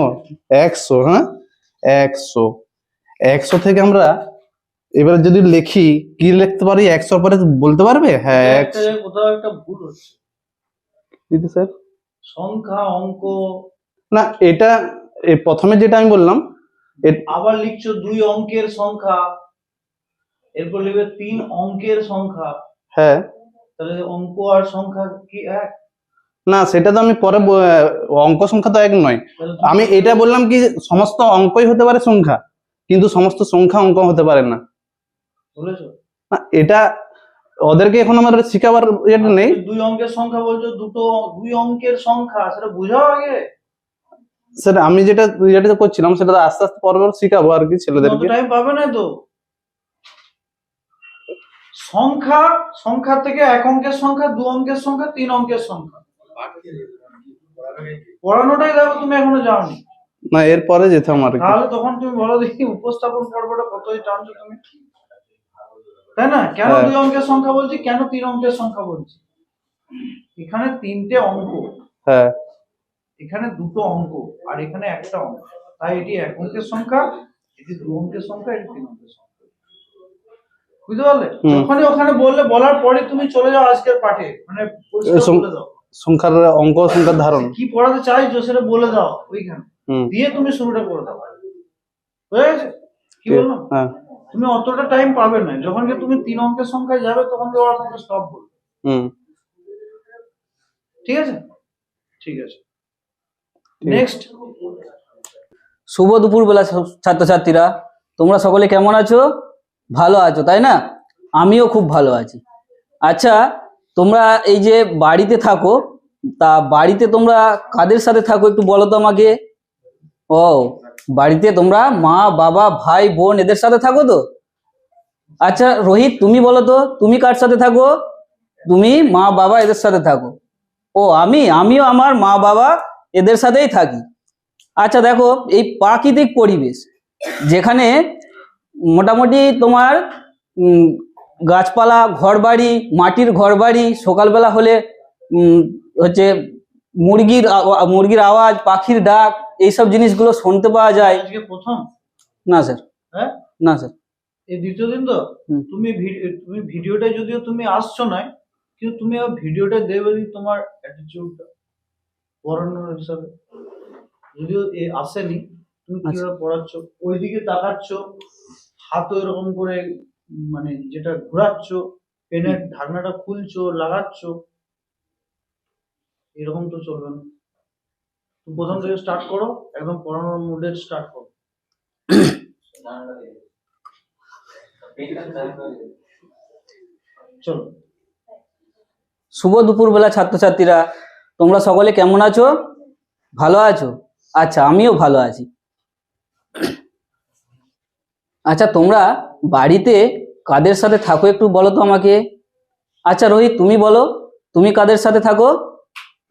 100। হ্যাঁ, 100। 100 থেকে আমরা এবারে যদি লিখি কি লিখতে পারি 100 পরে বলতে পারবে? হ্যাঁ,
কোথাও একটা ভুল হচ্ছে
স্যার।
সংখ্যা অঙ্ক
না, এটা প্রথমে যেটা আমি বললাম,
আবার লিখছো 2 অঙ্কের সংখ্যা, এরপর লিখবে 3 অঙ্কের সংখ্যা।
হ্যাঁ,
তাহলে অঙ্ক আর সংখ্যা কি এক?
না, সেটা তো আমি পরে অঙ্ক সংখ্যা তো এক নয়। আমি এটা বললাম কি সমস্ত অঙ্কই হতে পারে সংখ্যা, কিন্তু সমস্ত সংখ্যা অঙ্ক হতে পারে না।
বলেছো
না, এটা ওদেরকে এখন আমার শিখাবার এটা নেই।
দুই অঙ্কের সংখ্যা বলছো, দুই অঙ্কের সংখ্যা, সেটা বুঝাও আগে।
সেটা আমি যেটা করছিলাম সেটা আস্তে আস্তে পর শিখাবো আর কি ছেলেদেরকে।
টাইম পাবে না তো। সংখ্যা থেকে 1 অঙ্কের সংখ্যা, 2 অঙ্কের সংখ্যা, 3 অঙ্কের সংখ্যা পড়ানোটাই দেখো তুমি এখনো যাওনি।
না এরপরে যেতাম আর কি।
তাহলে তখন তুমি বলো দেখি উপস্থাপন পর্বটা কতই টানছো তুমি, তাই না? কেন 2 অঙ্কের সংখ্যা বলছি, কেন 3 অঙ্কের সংখ্যা বলছি? এখানে 3টে অঙ্ক,
হ্যাঁ
এখানে 2টো অঙ্ক, আর এখানে একটা অঙ্ক, তাই এটি 1 অঙ্কের সংখ্যা, এটি 2 অঙ্কের সংখ্যা, এটি 3 অঙ্কের সংখ্যা। বুঝতে পারলে? যখনই ওখানে বলার পরে তুমি চলে যাও আজকের পাঠে, মানে পরিষ্কার বলে দাও
সংখ্যার অঙ্ক সংখ্যার ধারণ
কি পড়াতে চাইছো সেটা বলে দাও ওইখানে, দিয়ে তুমি শুরুটা করে দাও। হয়ে গেছে? কি বললাম?
হ্যাঁ
তুমি অতটা টাইম পাবে না, যখন কি তুমি 3 অঙ্কের সংখ্যায় যাবে তখন কি ওরা তোমাকে স্টপ বলবে। ঠিক আছে, ঠিক আছে। নেক্সট।
শুভ দুপুরবেলা ছাত্রছাত্রীরা, তোমরা সকলে কেমন আছো? ভালো আছো তাই না? আমিও খুব ভালো আছি। আচ্ছা, তোমরা এই যে বাড়িতে থাকো, তা বাড়িতে তোমরা কাদের সাথে থাকো একটু বলো তো আমাকে। ও, বাড়িতে তোমরা মা বাবা ভাই বোন এদের সাথে থাকো তো? আচ্ছা রোহিত, তুমি বলো তো, তুমি কার সাথে থাকো? তুমি মা বাবা এদের সাথে থাকো। ও, আমিও আমার মা বাবা এদের সাথেই থাকি। আচ্ছা দেখো, এই প্রাকৃতিক পরিবেশ যেখানে মোটামুটি তোমার গাছপালা, ঘরবাড়ি, মাটির ঘরবাড়ি, সকালবেলা হলে হচ্ছে মুরগির আওয়াজ, পাখির ডাক, এইসব জিনিসগুলো শুনতে পাওয়া যায়।
আজকে প্রথম?
না স্যার।
হ্যাঁ
না স্যার।
এই দ্বিতীয় দিন তো? তুমি ভিডিওটা যদিও তুমি আসছো না, কিন্তু তুমি ভিডিওটা দেবে তোমার অ্যাটিটিউডটা পড়ানোর হিসাবে, যদিও আসেনি, তুমি কিভাবে পড়াচ্ছ, ওইদিকে তাকাচ্ছ, হাত এরকম করে মানে যেটা ঘোরাচ্ছ, পেনের ঢাকনাটা খুলছো, লাগাচ্ছ, এরকম তো চলবে না। তুমি প্রথম থেকে স্টার্ট করো, একদম পড়ানোর মুডে স্টার্ট করো। চলো।
শুভ দুপুরবেলা ছাত্রছাত্রীরা, তোমরা সকলে কেমন আছো? ভালো আছো? আচ্ছা, আমিও ভালো আছি। আচ্ছা, তোমরা বাড়িতে কাদের সাথে থাকো একটু বলো তো আমাকে। আচ্ছা রোহিত, তুমি বলো, তুমি কাদের সাথে থাকো?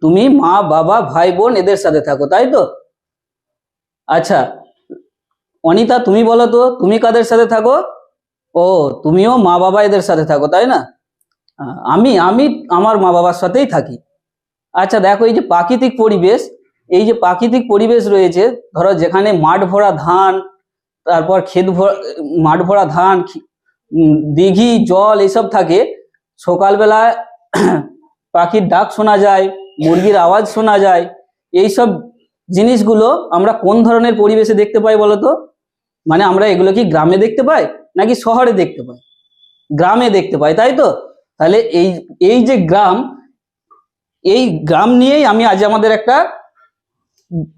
তুমি মা বাবা ভাই বোন এদের সাথে থাকো, তাই তো? আচ্ছা অনিতা, তুমি বলো তো, তুমি কাদের সাথে থাকো? ও, তুমিও মা বাবা এদের সাথে থাকো, তাই না? আমি আমার মা বাবার সাথেই থাকি। আচ্ছা দেখো, এই যে প্রাকৃতিক পরিবেশ রয়েছে, ধরো যেখানে মাঠ ভরা ধান, তারপর মাঠ ভরা ধান, দিঘি, জল এইসব থাকে, সকালবেলা পাখির ডাক শোনা যায়, মুরগির আওয়াজ শোনা যায়, এইসব জিনিসগুলো আমরা কোন ধরনের পরিবেশে দেখতে পাই বলো তো? মানে আমরা এগুলো কি গ্রামে দেখতে পাই নাকি শহরে দেখতে পাই? গ্রামে দেখতে পাই, তাই তো? তাহলে এই যে এই গ্রাম নিয়েই আমি আজ আমাদের একটা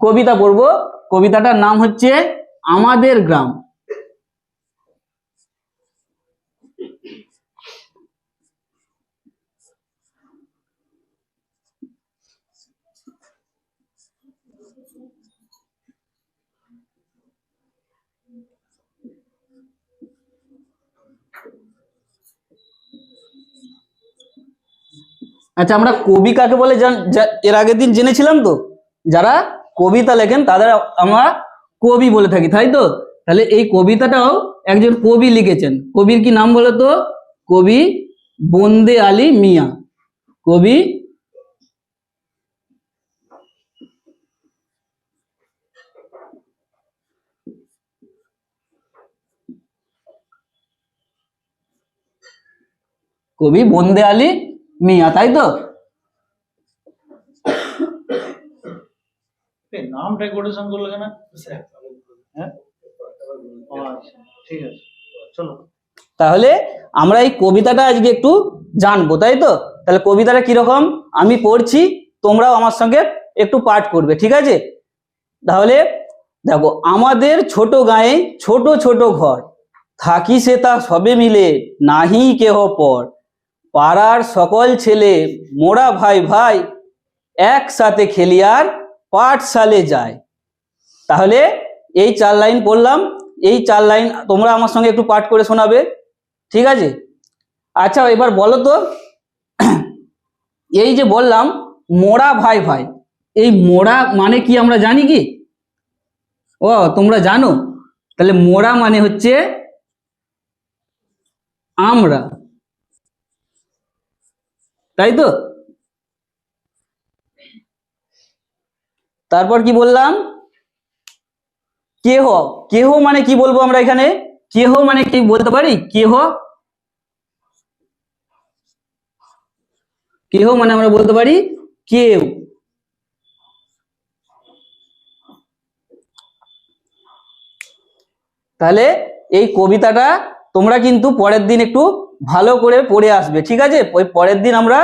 কবিতা পড়বো। কবিতাটার নাম হচ্ছে আমাদের গ্রাম। আচ্ছা, আমরা কবি কাকে বলে এর আগের দিন জেনেছিলাম তো। যারা কবিতা লেখেন তাদের আমরা কবি বলে থাকি, তাই তো? তাহলে এই কবিতাটাও একজন কবি লিখেছেন। কবির কি নাম বলো তো? কবি বন্দে আলী মিয়া। কবি বন্দে আলী মিয়া, তাই তো?
নামটা কোটেশন করলো কেন? হ্যাঁ, ঠিক আছে, চলো।
তাহলে আমরা এই কবিতাটা আজকে একটু জানবো, তাই তো? তাহলে কবিতাটা কিরকম আমি পড়ছি, তোমরাও আমার সঙ্গে একটু পাঠ করবে, ঠিক আছে? তাহলে দেখো, আমাদের ছোট গায়ে ছোট ছোট ঘর, থাকি সে তা সবে মিলে, নাহি কেহ পর, পাড়ার সকল ছেলে মোরা ভাই ভাই একসাথে খেলি আর পাঠশালে যায়। তাহলে এই 4 লাইন পড়লাম, এই 4 লাইন তোমরা আমার সঙ্গে একটু পাঠ করে শোনাবে, ঠিক আছে? আচ্ছা এবার বলো তো, এই যে বললাম মোরা ভাই ভাই, এই মোরা মানে কি আমরা জানি কি? ও তোমরা জানো? তাহলে মোরা মানে হচ্ছে আমরা, তাই তো? তারপর কি বললাম? কেহ, কেহ মানে কি বলবো আমরা এখানে? কেহ মানে কি বলতে পারি? কেহ, কেহ মানে আমরা বলতে পারি কেউ। তাহলে এই কবিতাটা তোমরা কিন্তু পরের দিন একটু ভালো করে পড়ে আসবে, ঠিক আছে? ওই পরের দিন আমরা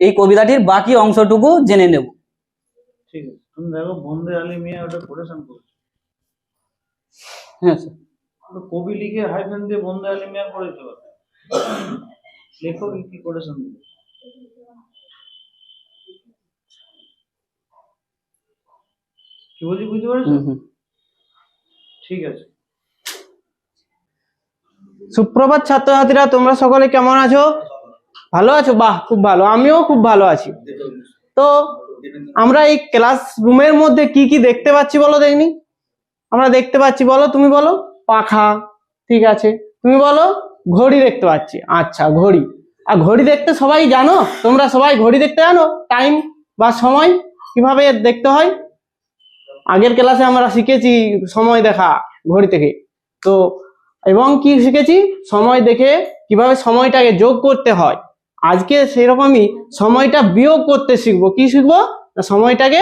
এই কবিতাটির বাকি অংশটুকু জেনে নেব।
ঠিক আছে, তুমি দেখো বন্দে আলী মিয়া ওটা কোটেশন করছো,
হ্যাঁ স্যার।
তো কবি লিখে হাইফেন দিয়ে বন্দে আলী মিয়া করেছো, লেখক কি কোটেশন দিবে? কি বলছি বুঝতে পারছো? ঠিক আছে।
সুপ্রভাত ছাত্রছাত্রীরা, তোমরা সকলে কেমন আছো? ভালো আছো? বাহ, খুব ভালো, আমিও খুব ভালো আছি। তো আমরা এই ক্লাস রুমের মধ্যে কি কি দেখতে পাচ্ছি বলো দেখনি? আমরা দেখতে পাচ্ছি, বলো তুমি বলো। পাখা, ঠিক আছে। তুমি বলো। ঘড়ি দেখতে পাচ্ছি, আচ্ছা ঘড়ি। আর ঘড়ি দেখতে সবাই জানো? তোমরা সবাই ঘড়ি দেখতে জানো? টাইম বা সময় কিভাবে দেখতে হয়? আগের ক্লাসে আমরা শিখেছি সময় দেখা ঘড়ি থেকে। তো এবং কি শিখেছি? সময় দেখে কিভাবে সময়টাকে যোগ করতে হয়। আজকে সেরকমই সময়টা বিয়োগ করতে শিখবো। কি শিখবো? না, সময়টাকে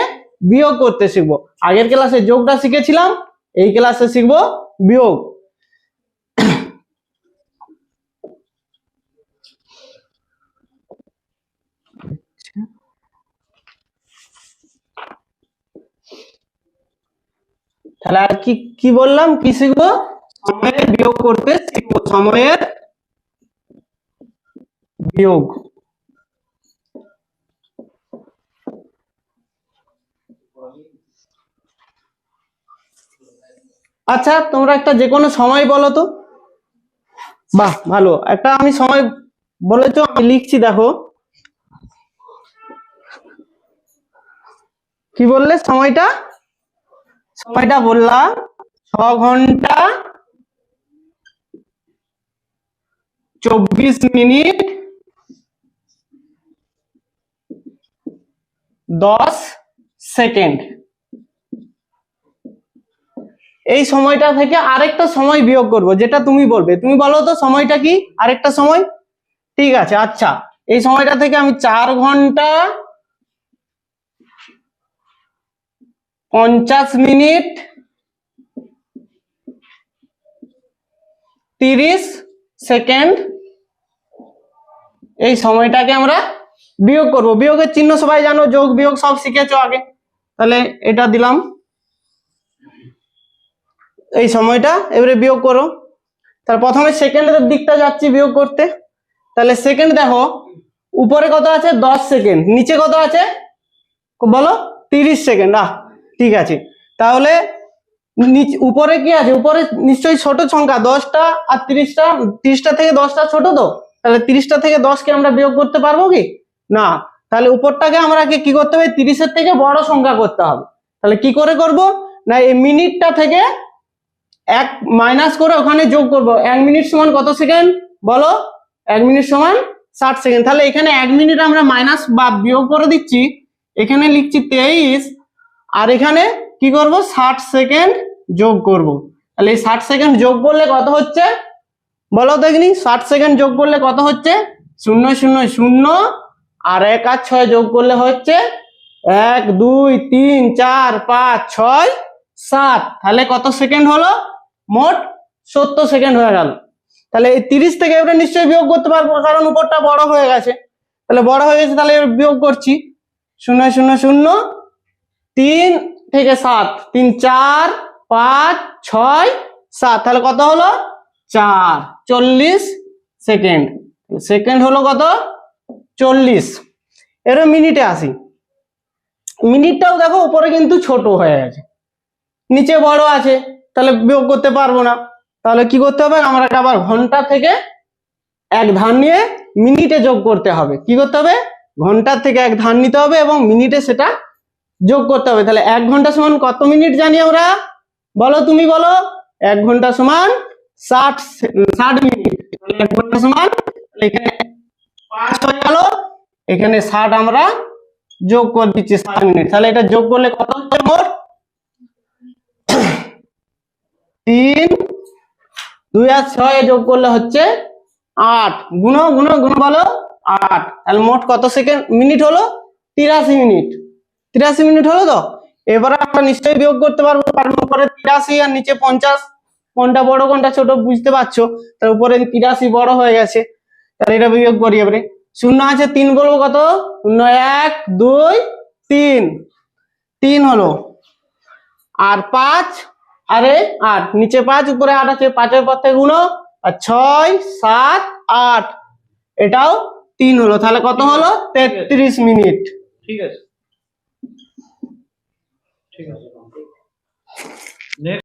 বিয়োগ করতে শিখবো। আগের ক্লাসে যোগটা শিখেছিলাম, এই ক্লাসে শিখবো বিয়োগ। তাহলে আর কি কি বললাম? কি শিখবো? সময়ের বিয়োগ করতে শিখবো, সময়ের বিয়োগ। আচ্ছা তোমরা একটা যে কোনো সময় বলো তো। বাহ ভালো, একটা আমি সময় বলেছো, আমি লিখছি, দেখো কি বললে সময়টা? সময়টা বললাম 6 ঘন্টা 24 মিনিট 10 সেকেন্ড। এই সময়টা থেকে আরেকটা সময় বিয়োগ করব, যেটা তুমি বলবে। তুমি বলো তো সময়টা কি? আরেকটা সময়, ঠিক আছে। আচ্ছা এই সময়টা থেকে আমি 4 ঘন্টা 50 মিনিট 30 সেকেন্ড, এই সময়টাকে আমরা বিয়োগ করব। বিয়োগের চিহ্ন সবাই জানো, যোগ বিয়োগ সব শিখেছো আগে। তাহলে এটা দিলাম, এই সময়টা এবারে বিয়োগ করো। তাহলে প্রথমে সেকেন্ডের দিকটা যাচ্ছি বিয়োগ করতে। তাহলে সেকেন্ড দেখো, উপরে কত আছে? 10 সেকেন্ড। নিচে কত আছে বলো? 30 সেকেন্ড। ঠিক আছে। তাহলে উপরে কি আছে? উপরে নিশ্চয়ই ছোট সংখ্যা 10টা, আর 30টা। 30টা থেকে 10টা ছোট তো, তাহলে 30টা থেকে 10কে আমরা বিয়োগ করতে পারবো কি? না। তাহলে উপরটাকে আমরা কি করতে হবে? 30-এর থেকে বড় সংখ্যা করতে হবে। তাহলে কি করে করব? না, এই মিনিটটা থেকে 1 মাইনাস করে ওখানে যোগ করব। 1 মিনিট সমান কত সেকেন্ড বলো? 1 মিনিট সমান 60 সেকেন্ড। তাহলে এখানে 1 মিনিট আমরা মাইনাস বা বিয়োগ করে দিচ্ছি, এখানে লিখছি 23, আর এখানে কি করব? 60 সেকেন্ড যোগ করব। তাহলে এই 60 সেকেন্ড যোগ করলে কত হচ্ছে বলো দেখনি? 60 সেকেন্ড যোগ করলে কত হচ্ছে? 0 0 0, আর 1 আর 6 যোগ করলে হচ্ছে 1 2 3 4 5 6 7। তাহলে কত সেকেন্ড হলো? মোট 70 সেকেন্ড হয়ে গেল। তাহলে এই 30 থেকে এবারে নিশ্চয়ই বিয়োগ করতে পারবো, কারণ উপরটা বড় হয়ে গেছে। তাহলে বড় হয়ে গেছে, তাহলে বিয়োগ করছি। 0 0 0, 3 থেকে 7, 3 4 5 6 7, তাহলে কত হলো? 4, 40 সেকেন্ড। সেকেন্ড হলো কত? 40। এবার মিনিটে আসি। মিনিটটাও দেখো উপরে কিন্তু ছোট হয়ে গেছে, নিচে বড় আছে, তাহলে বিয়োগ করতে পারবো না। তাহলে কি করতে হবে, আমরা আবার ঘন্টা থেকে এক ধার নিয়ে মিনিটে যোগ করতে হবে। কি করতে হবে, ঘন্টার থেকে এক ধার নিতে হবে এবং মিনিটে সেটা যোগ করতে হবে। তাহলে 1 ঘন্টা সমান কত মিনিট জানি আমরা, বলো তুমি বলো। 1 ঘন্টা সমান 60 মিনিট। 1 ঘন্টা সমান, এখানে 5 হয়ে গেল, এখানে 60 আমরা যোগ করে দিচ্ছি 60 মিনিট। তাহলে এটা যোগ করলে কত হচ্ছে মোট, 3 2 আর 6 যোগ করলে হচ্ছে 8। গুণো গুণো গুণ বলো 8। তাহলে মোট কত সেকেন্ড মিনিট হলো, 83 মিনিট। 83 মিনিট হলো তো। এবারে আমরা নিশ্চয়ই বিয়োগ করতে পারবো, কারণ উপরে 83 আর নিচে 50, কোনটা বড় কোনটা ছোট বুঝতে পারছো। তার উপরে 83 বড় হয়ে গেছে, তাহলে এটা বিয়োগ করি। এবারে 0 আছে, 3 বলবো কত, 0 1 2 3, 3 হলো। আর 5 আরে 8, নিচে 5 উপরে 8 আছে, 5 পর থেকে গুণো, আর 6 7 8, এটাও 3 হলো। তাহলে কত হলো, 33 মিনিট।
ঠিক আছে, ঠিক আছে।